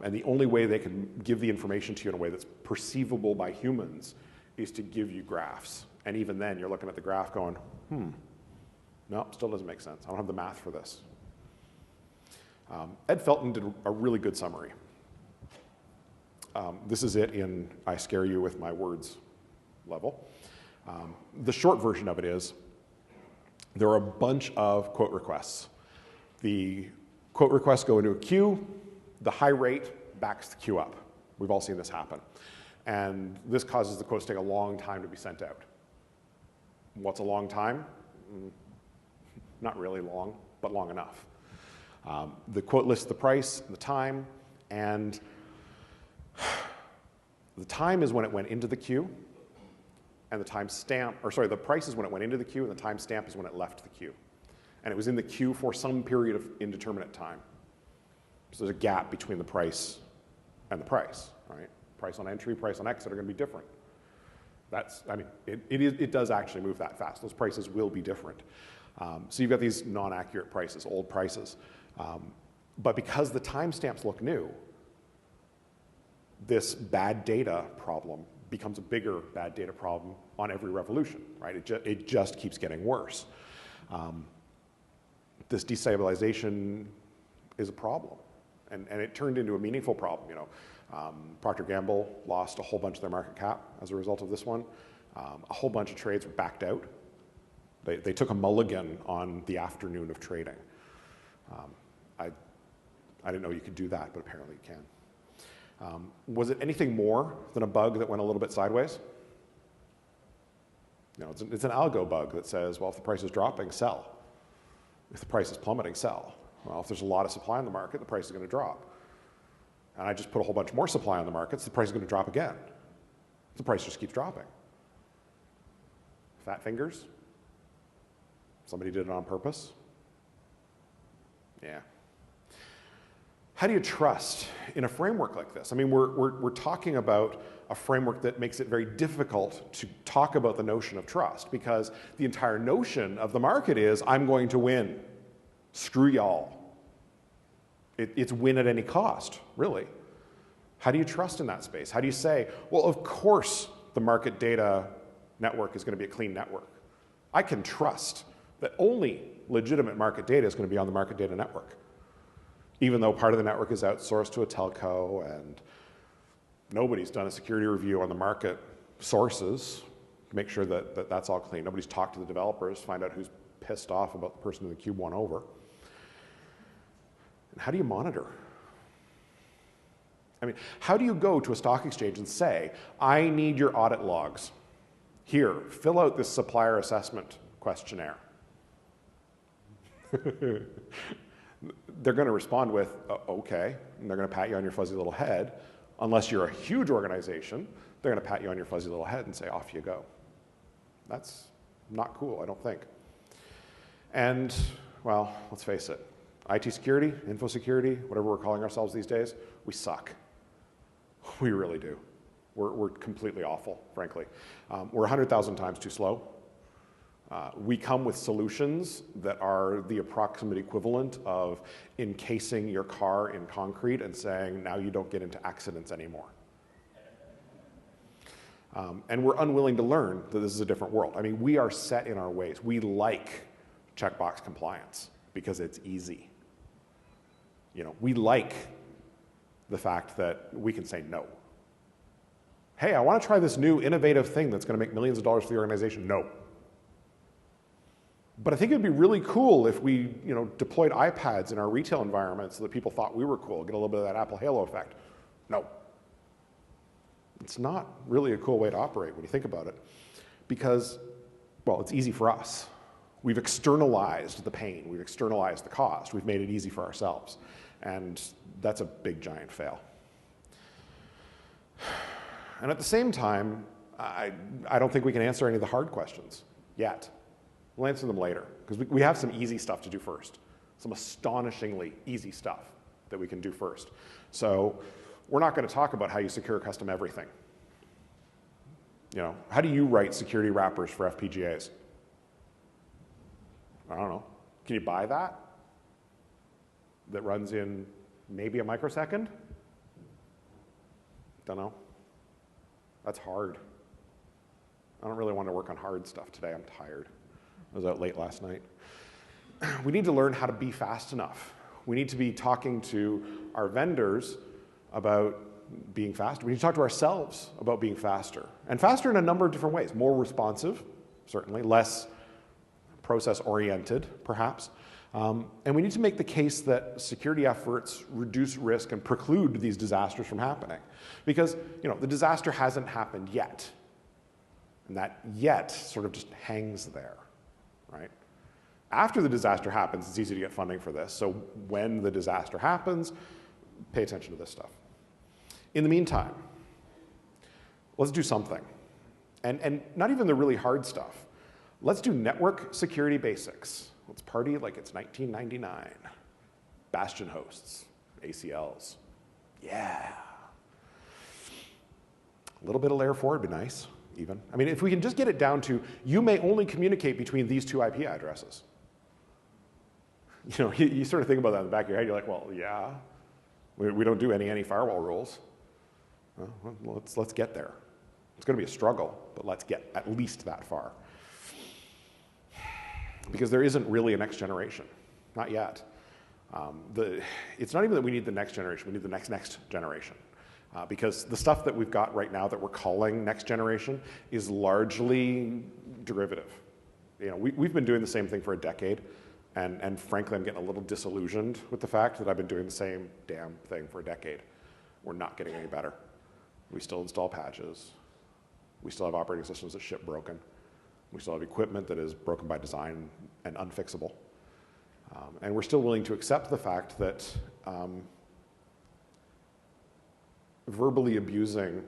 And the only way they can give the information to you in a way that's perceivable by humans is to give you graphs. And even then, you're looking at the graph going, no, still doesn't make sense. I don't have the math for this. Ed Felton did a really good summary. This is it in I scare you with my words level. The short version of it is there are a bunch of quote requests. The quote requests go into a queue. The high rate backs the queue up. We've all seen this happen. And this causes the quotes to take a long time to be sent out. What's a long time? Not really long, but long enough. The quote lists the price, the time, and the time is when it went into the queue, and the time stamp, or sorry, the price is when it went into the queue, and the time stamp is when it left the queue. And it was in the queue for some period of indeterminate time. So there's a gap between the price and the price, right? Price on entry, price on exit are going to be different. That's, I mean, it does actually move that fast. Those prices will be different. So you've got these non-accurate prices, old prices. But because the timestamps look new, this bad data problem becomes a bigger bad data problem on every revolution, right? It just keeps getting worse. This destabilization is a problem, and it turned into a meaningful problem. Procter & Gamble lost a whole bunch of their market cap as a result of this one. A whole bunch of trades were backed out. They took a mulligan on the afternoon of trading. I didn't know you could do that, but apparently you can. Was it anything more than a bug that went a little bit sideways? You know, it's an algo bug that says, well, if the price is dropping, sell. If the price is plummeting, sell. Well, if there's a lot of supply in the market, the price is going to drop. And I just put a whole bunch more supply on the market, so the price is going to drop again. The price just keeps dropping. Fat fingers? Somebody did it on purpose? Yeah. How do you trust in a framework like this? I mean, we're talking about a framework that makes it very difficult to talk about the notion of trust, because the entire notion of the market is, I'm going to win. Screw y'all. It's win at any cost, really. How do you trust in that space? How do you say, well, of course the market data network is going to be a clean network. I can trust that only legitimate market data is going to be on the market data network, even though part of the network is outsourced to a telco and nobody's done a security review on the market sources to make sure that that's all clean. Nobody's talked to the developers to find out who's pissed off about the person in the cube won over. And how do you monitor? I mean, how do you go to a stock exchange and say, I need your audit logs. Here, fill out this supplier assessment questionnaire. They're going to respond with, okay, and they're going to pat you on your fuzzy little head. Unless you're a huge organization, they're going to pat you on your fuzzy little head and say, off you go. That's not cool, I don't think. And, well, let's face it, IT security, info security, whatever we're calling ourselves these days, we suck. We really do. We're completely awful, frankly. We're 100,000 times too slow. We come with solutions that are the approximate equivalent of encasing your car in concrete and saying, now you don't get into accidents anymore. And we're unwilling to learn that this is a different world. I mean, we are set in our ways. We like checkbox compliance because it's easy. You know, we like the fact that we can say no. Hey, I want to try this new innovative thing that's going to make millions of dollars for the organization. No. But I think it would be really cool if we, deployed iPads in our retail environment so that people thought we were cool, get a little bit of that Apple Halo effect. No. It's not really a cool way to operate when you think about it, because, well, it's easy for us. We've externalized the pain. We've externalized the cost. We've made it easy for ourselves. And that's a big, giant fail. And at the same time, I don't think we can answer any of the hard questions yet. We'll answer them later, because we have some easy stuff to do first, some astonishingly easy stuff that we can do first. So we're not going to talk about how you secure custom everything. How do you write security wrappers for FPGAs? I don't know. Can you buy that? That runs in maybe a microsecond? Don't know. That's hard. I don't really want to work on hard stuff today. I'm tired. I was out late last night. We need to learn how to be fast enough. We need to be talking to our vendors about being faster. We need to talk to ourselves about being faster. And faster in a number of different ways. More responsive, certainly. Less process-oriented, perhaps. And we need to make the case that security efforts reduce risk and preclude these disasters from happening. Because, the disaster hasn't happened yet. And that yet sort of just hangs there, right? After the disaster happens, it's easy to get funding for this. So when the disaster happens, pay attention to this stuff. In the meantime, let's do something. And not even the really hard stuff. Let's do network security basics. Let's party like it's 1999. Bastion hosts, ACLs. Yeah. A little bit of layer 4 would be nice, even. I mean, if we can just get it down to, you may only communicate between these two IP addresses. You sort of think about that in the back of your head. You're like, well, yeah. We don't do any firewall rules. Well, let's get there. It's going to be a struggle, but let's get at least that far. Because there isn't really a next generation. Not yet. It's not even that we need the next generation. We need the next generation. Because the stuff that we've got right now that we're calling next generation is largely derivative. We've been doing the same thing for a decade. And frankly, I'm getting a little disillusioned with the fact that I've been doing the same damn thing for a decade. We're not getting any better. We still install patches. We still have operating systems that ship broken. We still have equipment that is broken by design and unfixable. And we're still willing to accept the fact that verbally abusing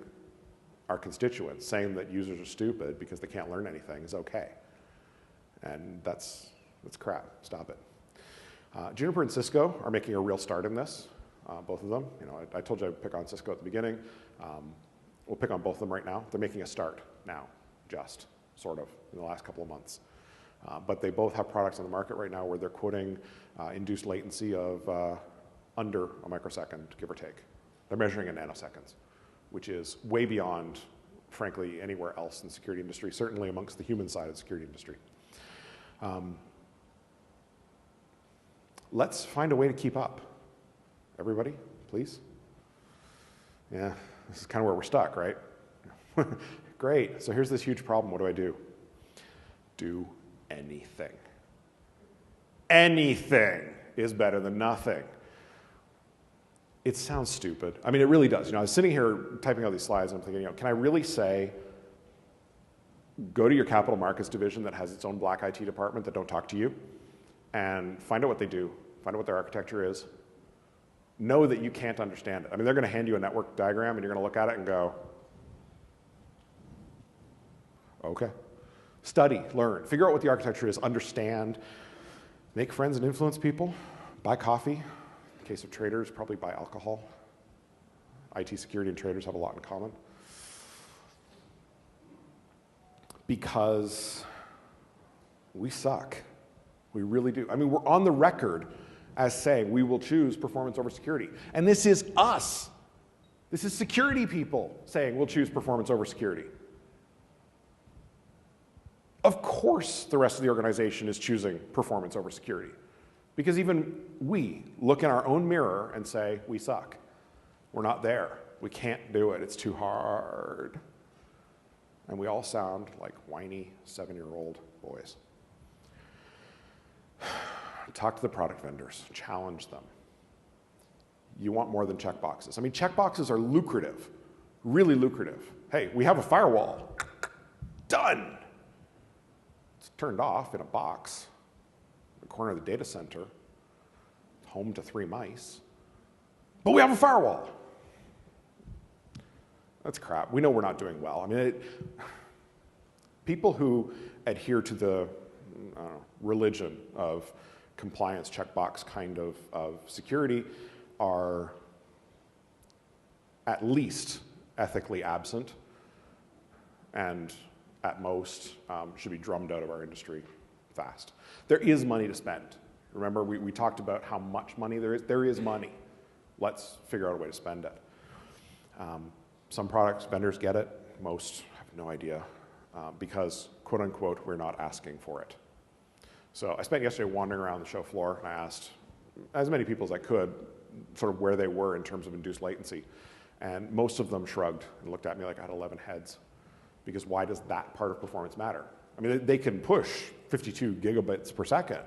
our constituents, saying that users are stupid because they can't learn anything, is okay. And that's crap. Stop it. Juniper and Cisco are making a real start in this, both of them. You know, I told you I'd pick on Cisco at the beginning. We'll pick on both of them right now. They're making a start now, just sort of, in the last couple of months. But they both have products on the market right now where they're quoting induced latency of under a microsecond, give or take. They're measuring in nanoseconds, which is way beyond, frankly, anywhere else in the security industry, certainly amongst the human side of the security industry. Let's find a way to keep up. Everybody, please? Yeah, this is kind of where we're stuck, right? Great, so here's this huge problem. What do? Do anything. Anything is better than nothing. It sounds stupid. I mean, it really does. You know, I was sitting here typing out these slides and I'm thinking, you know, can I really say, go to your capital markets division that has its own black IT department that don't talk to you and find out what they do, find out what their architecture is, know that you can't understand it. I mean, they're going to hand you a network diagram and you're going to look at it and go, okay. Study, learn, figure out what the architecture is, understand, make friends and influence people, buy coffee. In the case of traders, probably buy alcohol. IT security and traders have a lot in common. Because we suck. We really do. I mean, we're on the record as saying we will choose performance over security. And this is us. This is security people saying we'll choose performance over security. Of course, the rest of the organization is choosing performance over security. Because even we look in our own mirror and say, we suck. We're not there. We can't do it. It's too hard. And we all sound like whiny 7-year-old boys. Talk to the product vendors. Challenge them. You want more than checkboxes. I mean, checkboxes are lucrative, really lucrative. Hey, we have a firewall. Done. It's turned off in a box in the corner of the data center, home to 3 mice. But we have a firewall. That's crap. We know we're not doing well. I mean, people who adhere to the religion of compliance checkbox kind of security are at least ethically absent and at most should be drummed out of our industry fast. There is money to spend. Remember, we talked about how much money there is. There is money. Let's figure out a way to spend it. Some products, vendors get it. Most have no idea because, quote unquote, we're not asking for it. So I spent yesterday wandering around the show floor and I asked as many people as I could sort of where they were in terms of induced latency. And most of them shrugged and looked at me like I had 11 heads. Because why does that part of performance matter? I mean, they can push 52 gigabits per second.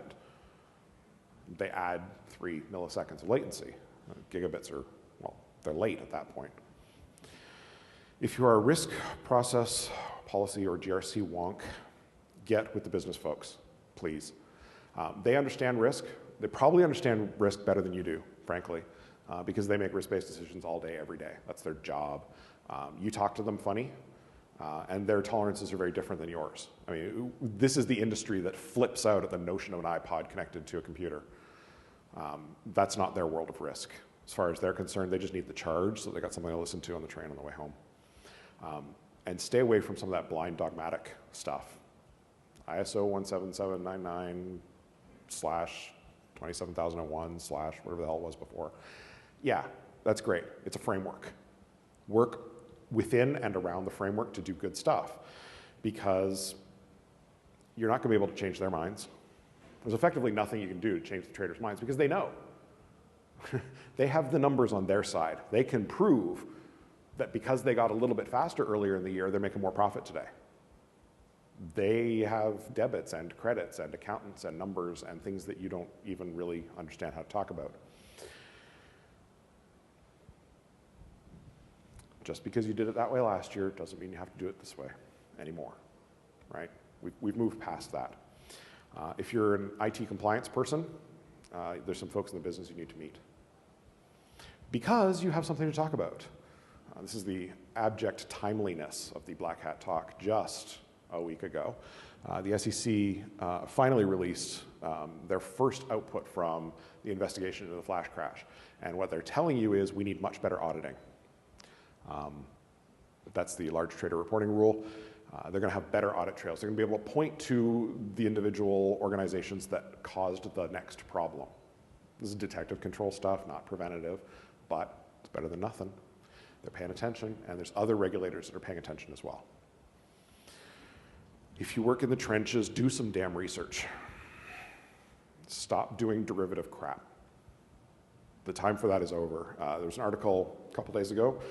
They add 3 milliseconds of latency. Gigabits are, well, they're late at that point. If you are a risk, process, policy, or GRC wonk, get with the business folks, please. They understand risk. They probably understand risk better than you do, frankly, because they make risk-based decisions all day, every day. That's their job. You talk to them funny, and their tolerances are very different than yours. I mean, this is the industry that flips out at the notion of an iPod connected to a computer. That's not their world of risk. As far as they're concerned, they just need the charge so they got something to listen to on the train on the way home. And stay away from some of that blind dogmatic stuff. ISO 17799/27001/ whatever the hell it was before. Yeah, that's great. It's a framework. Work within and around the framework to do good stuff because you're not going to be able to change their minds. There's effectively nothing you can do to change the traders' minds because they know. They have the numbers on their side. They can prove that because they got a little bit faster earlier in the year, they're making more profit today. They have debits and credits and accountants and numbers and things that you don't even really understand how to talk about. Just because you did it that way last year doesn't mean you have to do it this way anymore, right? We've moved past that. If you're an IT compliance person, there's some folks in the business you need to meet. Because you have something to talk about. This is the abject timeliness of the BlackHat talk just a week ago. The SEC finally released their first output from the investigation into the flash crash. And what they're telling you is we need much better auditing. That's the large trader reporting rule. They're going to have better audit trails. They're going to be able to point to the individual organizations that caused the next problem. This is detective control stuff, not preventative, but it's better than nothing. They're paying attention, and there's other regulators that are paying attention as well. If you work in the trenches, do some damn research. Stop doing derivative crap. The time for that is over. There was an article a couple days ago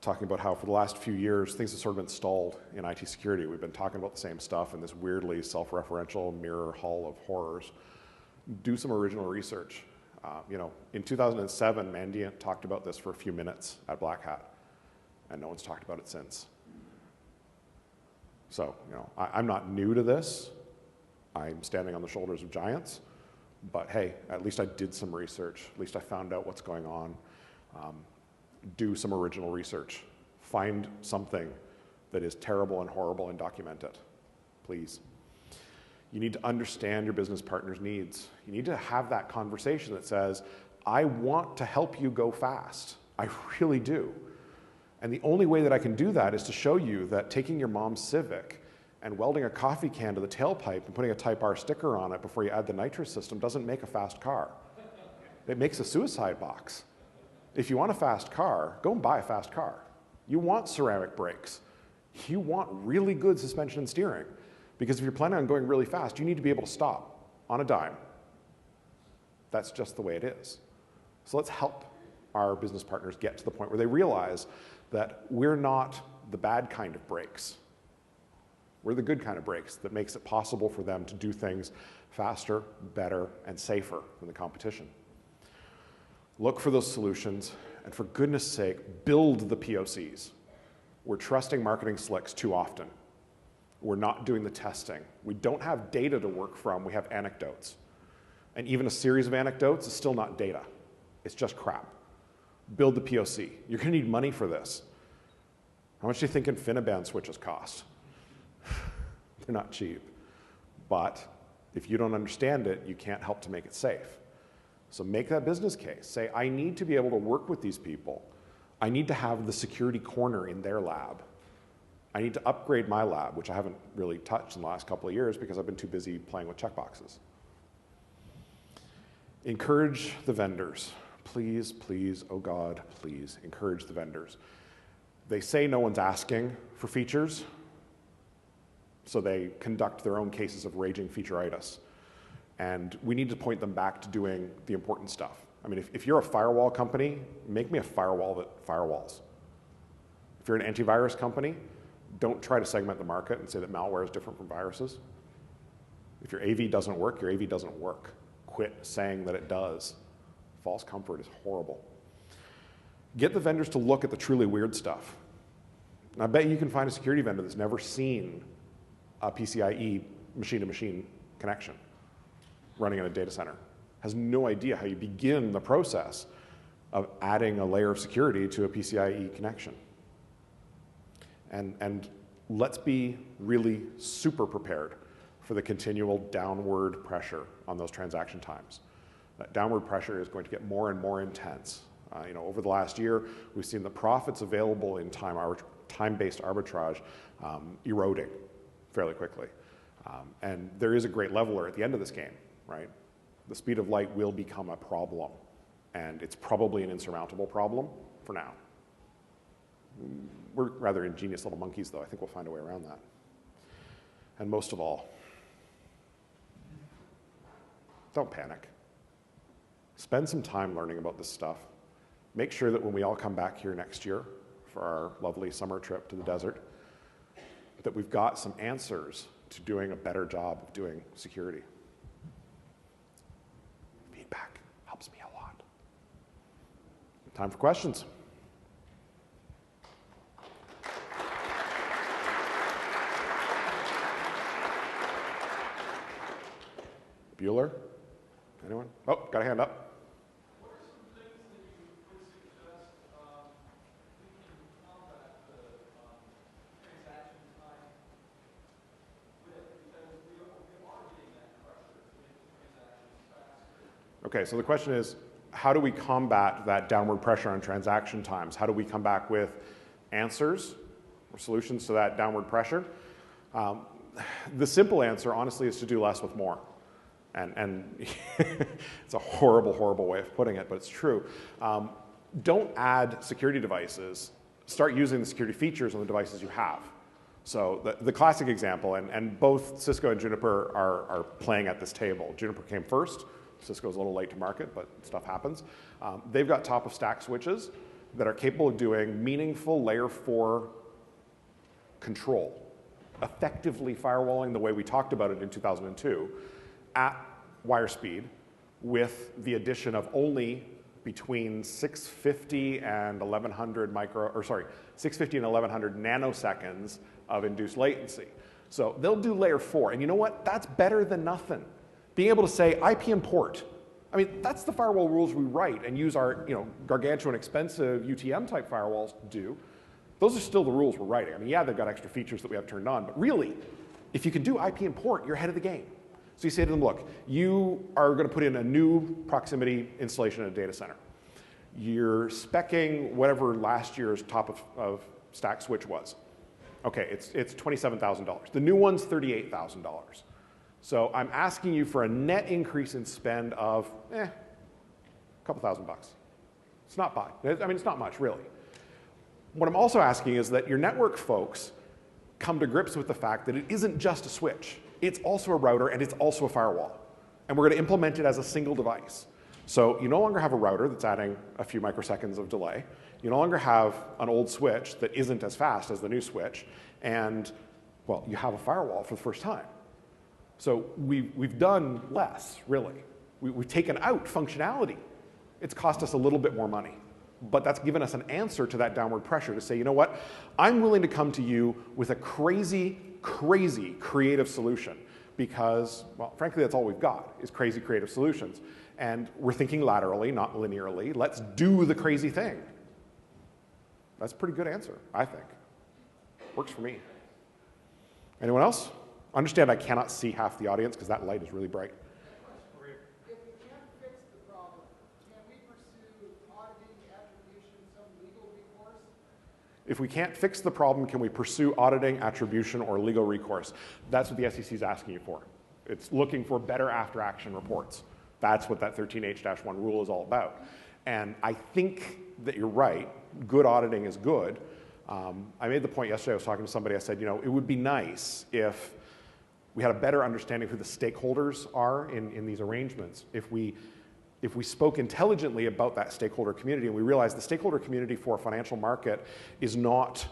talking about how for the last few years, things have sort of been stalled in IT security. We've been talking about the same stuff in this weirdly self-referential mirror hall of horrors. Do some original research. In 2007, Mandiant talked about this for a few minutes at BlackHat, and no one's talked about it since. So, I'm not new to this. I'm standing on the shoulders of giants, but hey, at least I did some research. At least I found out what's going on. Do some original research. Find something that is terrible and horrible and document it, please. You need to understand your business partner's needs. You need to have that conversation that says, I want to help you go fast. I really do. And the only way that I can do that is to show you that taking your mom's Civic and welding a coffee can to the tailpipe and putting a Type R sticker on it before you add the nitrous system doesn't make a fast car. It makes a suicide box. If you want a fast car, go and buy a fast car. You want ceramic brakes. You want really good suspension and steering. Because if you're planning on going really fast, you need to be able to stop on a dime. That's just the way it is. So let's help our business partners get to the point where they realize that we're not the bad kind of brakes. We're the good kind of brakes that makes it possible for them to do things faster, better, and safer than the competition. Look for those solutions, and for goodness sake, build the POCs. We're trusting marketing slicks too often. We're not doing the testing. We don't have data to work from, we have anecdotes. And even a series of anecdotes is still not data. It's just crap. Build the POC. You're going to need money for this. How much do you think InfiniBand switches cost? They're not cheap. But if you don't understand it, you can't help to make it safe. So make that business case. Say, I need to be able to work with these people. I need to have the security corner in their lab. I need to upgrade my lab, which I haven't really touched in the last couple of years because I've been too busy playing with checkboxes. Encourage the vendors. Please, please, oh God, please encourage the vendors. They say no one's asking for features, so they conduct their own cases of raging featureitis. And we need to point them back to doing the important stuff. I mean, if you're a firewall company, make me a firewall that firewalls. If you're an antivirus company, don't try to segment the market and say that malware is different from viruses. If your AV doesn't work, your AV doesn't work. Quit saying that it does. False comfort is horrible. Get the vendors to look at the truly weird stuff. And I bet you can find a security vendor that's never seen a PCIe machine-to-machine connection running in a data center. Has no idea how you begin the process of adding a layer of security to a PCIe connection. And let's be really super prepared for the continual downward pressure on those transaction times. That downward pressure is going to get more and more intense. Over the last year, we've seen the profits available in time-based arbitrage eroding fairly quickly. And there is a great leveler at the end of this game, right? The speed of light will become a problem, and it's probably an insurmountable problem for now. We're rather ingenious little monkeys, though. I think we'll find a way around that. And most of all, don't panic. Spend some time learning about this stuff. Make sure that when we all come back here next year for our lovely summer trip to the desert, that we've got some answers to doing a better job of doing security. Feedback helps me a lot. Time for questions. Bueller? Anyone? Oh, got a hand up. What are some things that you would suggest we can combat the transaction time with? Because we are getting that pressure to make the transactions faster. Okay, so the question is, how do we combat that downward pressure on transaction times? How do we come back with answers or solutions to that downward pressure? The simple answer, honestly, is to do less with more. And it's a horrible, horrible way of putting it, but it's true. Don't add security devices. Start using the security features on the devices you have. So the classic example, and both Cisco and Juniper are playing at this table. Juniper came first. Cisco's a little late to market, but stuff happens. They've got top-of-stack switches that are capable of doing meaningful layer 4 control, effectively firewalling the way we talked about it in 2002 at wire speed with the addition of only between 650 and 1100 650 and 1100 nanoseconds of induced latency. So they'll do layer 4, and you know what? That's better than nothing. Being able to say IP import. I mean, that's the firewall rules we write and use our gargantuan expensive UTM type firewalls to do. Those are still the rules we're writing. I mean, yeah, they've got extra features that we have turned on, but really, if you can do IP import, you're ahead of the game. So you say to them, look, you are going to put in a new proximity installation in a data center. You're speccing whatever last year's top of stack switch was. Okay, it's $27,000. The new one's $38,000. So I'm asking you for a net increase in spend of, a couple $1,000 bucks. It's not much. I mean, it's not much, really. What I'm also asking is that your network folks come to grips with the fact that it isn't just a switch. It's also a router, and it's also a firewall. And we're going to implement it as a single device. So you no longer have a router that's adding a few microseconds of delay. You no longer have an old switch that isn't as fast as the new switch. And, well, you have a firewall for the first time. So we've done less, really. We've taken out functionality. It's cost us a little bit more money. But that's given us an answer to that downward pressure to say, you know what? I'm willing to come to you with a crazy, crazy creative solution because, well, frankly, that's all we've got is crazy creative solutions. And we're thinking laterally, not linearly. Let's do the crazy thing. That's a pretty good answer, I think. Works for me. Anyone else? Understand I cannot see half the audience because that light is really bright. If we can't fix the problem, can we pursue auditing, attribution, some legal recourse? If we can't fix the problem, can we pursue auditing, attribution, or legal recourse? That's what the SEC is asking you for. It's looking for better after-action reports. That's what that 13H-1 rule is all about. And I think that you're right. Good auditing is good. I made the point yesterday, I was talking to somebody, I said, it would be nice if we had a better understanding of who the stakeholders are in these arrangements. If we spoke intelligently about that stakeholder community and we realized the stakeholder community for a financial market is not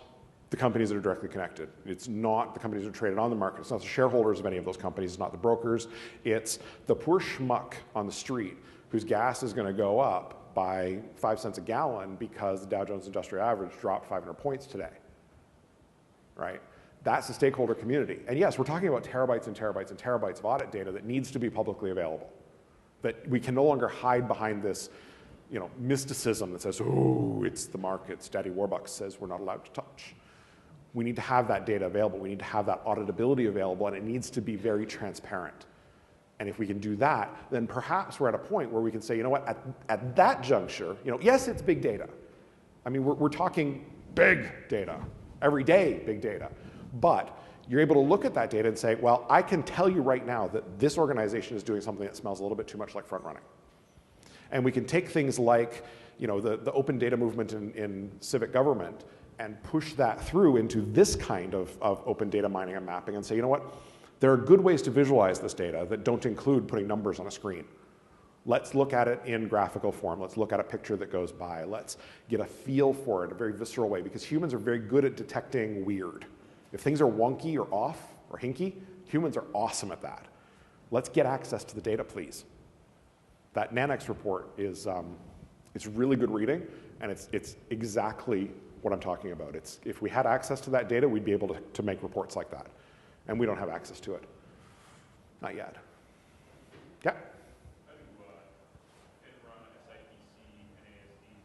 the companies that are directly connected. It's not the companies that are traded on the market. It's not the shareholders of any of those companies. It's not the brokers. It's the poor schmuck on the street whose gas is going to go up by 5 cents a gallon because the Dow Jones Industrial Average dropped 500 points today, right? That's the stakeholder community. And yes, we're talking about terabytes and terabytes and terabytes of audit data that needs to be publicly available. That we can no longer hide behind this mysticism that says, oh, it's the markets. Daddy Warbucks says we're not allowed to touch. We need to have that data available. We need to have that auditability available, and it needs to be very transparent. And if we can do that, then perhaps we're at a point where we can say, you know what, at that juncture, yes, it's big data. I mean, we're talking big data, every day big data. But you're able to look at that data and say, well, I can tell you right now that this organization is doing something that smells a little bit too much like front running. And we can take things like the open data movement in civic government and push that through into this kind of open data mining and mapping and say, you know what, there are good ways to visualize this data that don't include putting numbers on a screen. Let's look at it in graphical form. Let's look at a picture that goes by. Let's get a feel for it in a very visceral way because humans are very good at detecting weird. If things are wonky or off or hinky, humans are awesome at that. Let's get access to the data, please. That NANEX report is it's really good reading, and it's exactly what I'm talking about. If we had access to that data, we'd be able to make reports like that. And we don't have access to it. Not yet. Yeah. How do FINRA, SIPC, and ASD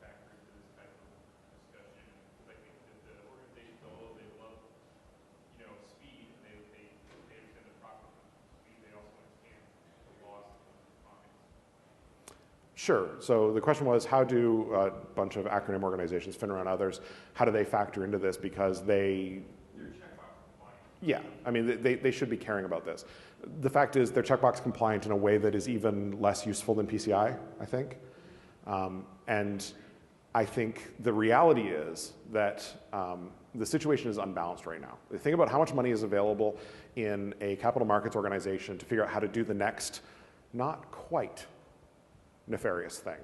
factor into this type of discussion? Because I think that the organizations, although they love, speed, and they understand the proper speed, they also understand the loss of fines. Sure. So the question was, how do a bunch of acronym organizations, FINRA and others, how do they factor into this? Because they're checkbox compliant. Yeah, I mean, they should be caring about this. The fact is they're checkbox compliant in a way that is even less useful than PCI, I think. And I think the reality is that the situation is unbalanced right now. Think about how much money is available in a capital markets organization to figure out how to do the next, not quite nefarious thing,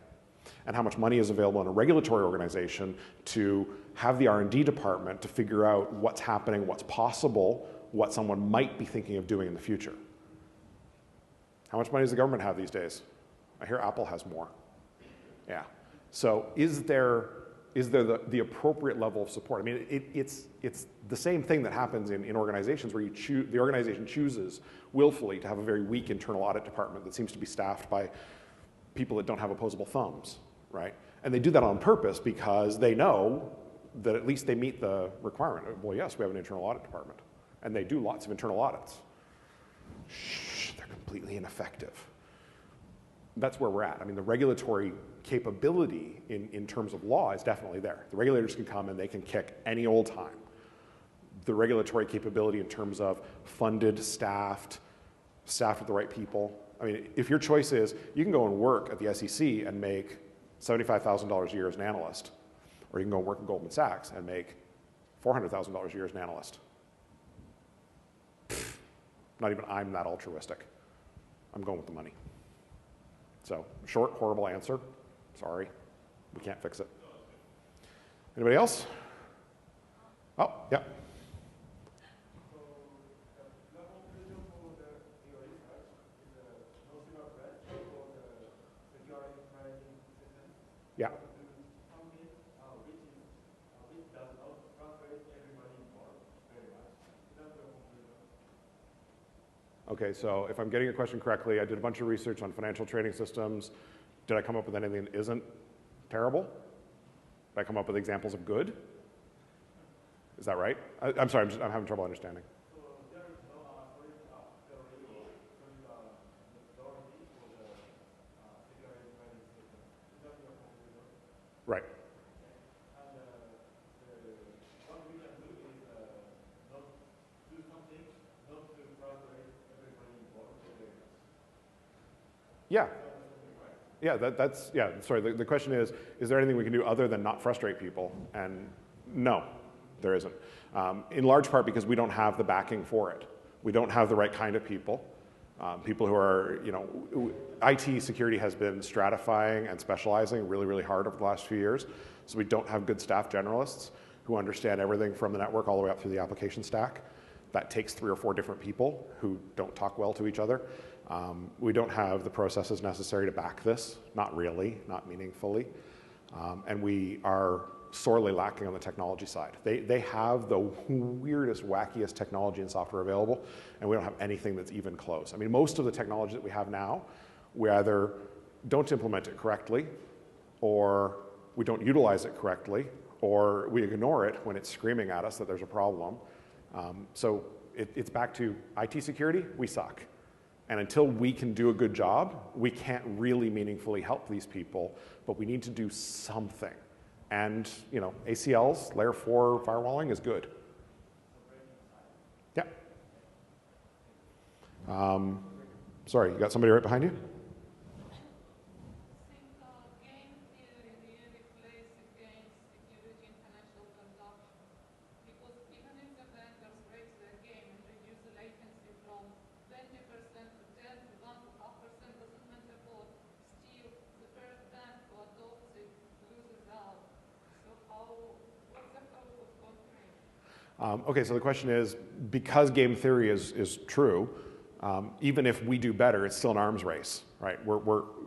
and how much money is available in a regulatory organization to have the R&D department to figure out what's happening, what's possible, what someone might be thinking of doing in the future. How much money does the government have these days? I hear Apple has more. Yeah. So is there the appropriate level of support? I mean, it's the same thing that happens in organizations where the organization chooses willfully to have a very weak internal audit department that seems to be staffed by people that don't have opposable thumbs, right? And they do that on purpose because they know that at least they meet the requirement. Well, yes, we have an internal audit department, and they do lots of internal audits. Shh, they're completely ineffective. That's where we're at. I mean, the regulatory capability in terms of law is definitely there. The regulators can come and they can kick any old time. The regulatory capability in terms of funded, staffed with the right people. I mean, if your choice is you can go and work at the SEC and make $75,000 a year as an analyst, or you can go and work at Goldman Sachs and make $400,000 a year as an analyst. Not even I'm that altruistic. I'm going with the money. So, short, horrible answer. Sorry, we can't fix it. Anybody else? Oh, yeah. Yeah. Okay, so if I'm getting your question correctly, I did a bunch of research on financial trading systems. Did I come up with anything that isn't terrible? Did I come up with examples of good? Is that right? I'm sorry, I'm having trouble understanding. Right. Yeah. Yeah, yeah, sorry, the question is there anything we can do other than not frustrate people? And no, there isn't. In large part because we don't have the backing for it. We don't have the right kind of people. People who are, IT security has been stratifying and specializing really, really hard over the last few years. So we don't have good staff generalists who understand everything from the network all the way up through the application stack. That takes 3 or 4 different people who don't talk well to each other. We don't have the processes necessary to back this, not really, not meaningfully. And we are sorely lacking on the technology side. They have the weirdest, wackiest technology and software available, and we don't have anything that's even close. I mean, most of the technology that we have now, we either don't implement it correctly, or we don't utilize it correctly, or we ignore it when it's screaming at us that there's a problem. So it's back to IT security, we suck. And until we can do a good job, we can't really meaningfully help these people, but we need to do something. And, ACLs, layer 4 firewalling is good. Yeah. Sorry, you got somebody right behind you? Okay, so the question is, because game theory is true, even if we do better, it's still an arms race, right? We're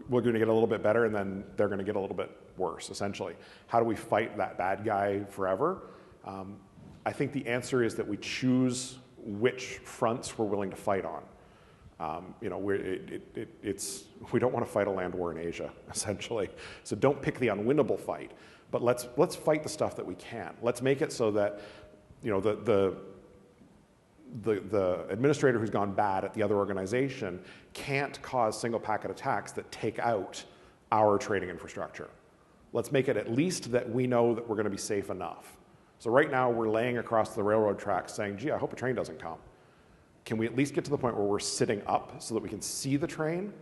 going to get a little bit better, and then they're going to get a little bit worse, essentially. How do we fight that bad guy forever? I think the answer is that we choose which fronts we're willing to fight on. You know, we don't want to fight a land war in Asia, essentially. So don't pick the unwinnable fight, but let's fight the stuff that we can. Let's make it so that, you know, the administrator who's gone bad at the other organization can't cause single packet attacks that take out our trading infrastructure. Let's make it at least that we know that we're going to be safe enough. So right now we're laying across the railroad tracks saying, gee, I hope a train doesn't come. Can we at least get to the point where we're sitting up so that we can see the train?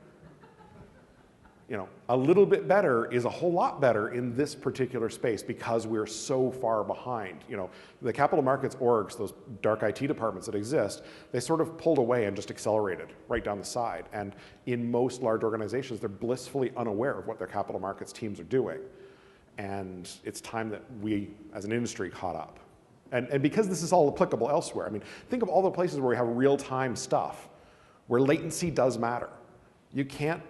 You know, a little bit better is a whole lot better in this particular space because we're so far behind. You know, the capital markets orgs, those dark IT departments that exist, they sort of pulled away and just accelerated right down the side. And in most large organizations, they're blissfully unaware of what their capital markets teams are doing. And it's time that we, as an industry, caught up. And because this is all applicable elsewhere, I mean, think of all the places where we have real-time stuff, where latency does matter. You can't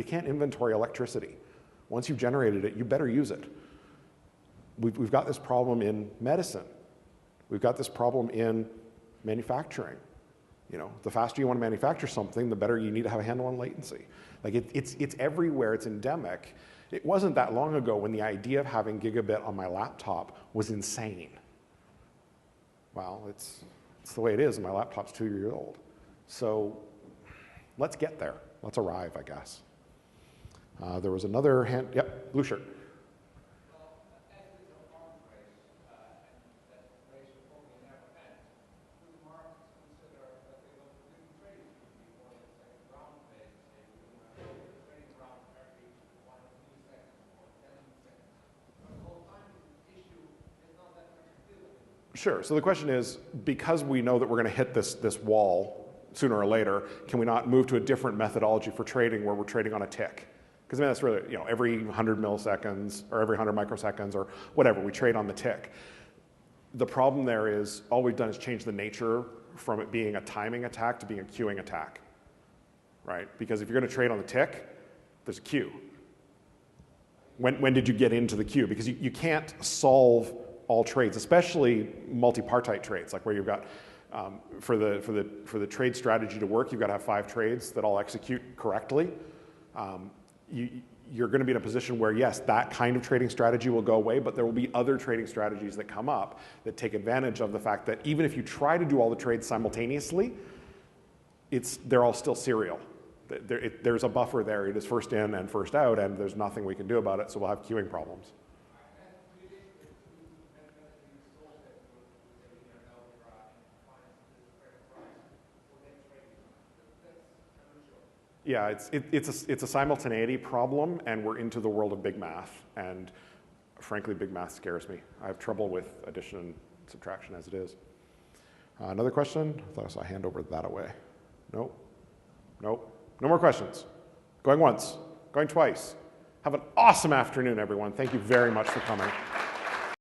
inventory electricity. Once you've generated it, you better use it. We've got this problem in medicine. We've got this problem in manufacturing. You know, the faster you want to manufacture something, the better you need to have a handle on latency. Like it's everywhere, it's endemic. It wasn't that long ago when the idea of having gigabit on my laptop was insane. Well, it's the way it is, and my laptop's 2 years old. So let's get there. Let's arrive, I guess. There was another hand. Yep, blue shirt. Sure. So the question is, because we know that we're going to hit this wall sooner or later, can we not move to a different methodology for trading where we're trading on a tick? Because I mean, that's really, you know, every 100 milliseconds or every 100 microseconds or whatever, we trade on the tick. The problem there is all we've done is change the nature from it being a timing attack to being a queuing attack, right? Because if you're going to trade on the tick, there's a queue. When did you get into the queue? Because you can't solve all trades, especially multi-partite trades, like where you've got, for the trade strategy to work, you've got to have 5 trades that all execute correctly. You're going to be in a position where, yes, that kind of trading strategy will go away, but there will be other trading strategies that come up that take advantage of the fact that even if you try to do all the trades simultaneously, they're all still serial. There's a buffer there. It is first in and first out, and there's nothing we can do about it, so we'll have queuing problems. Yeah, it's a simultaneity problem, and we're into the world of big math, and frankly, big math scares me. I have trouble with addition and subtraction as it is. Another question? I thought I saw a hand over that away. Nope. Nope. No more questions. Going once, going twice. Have an awesome afternoon, everyone. Thank you very much for coming.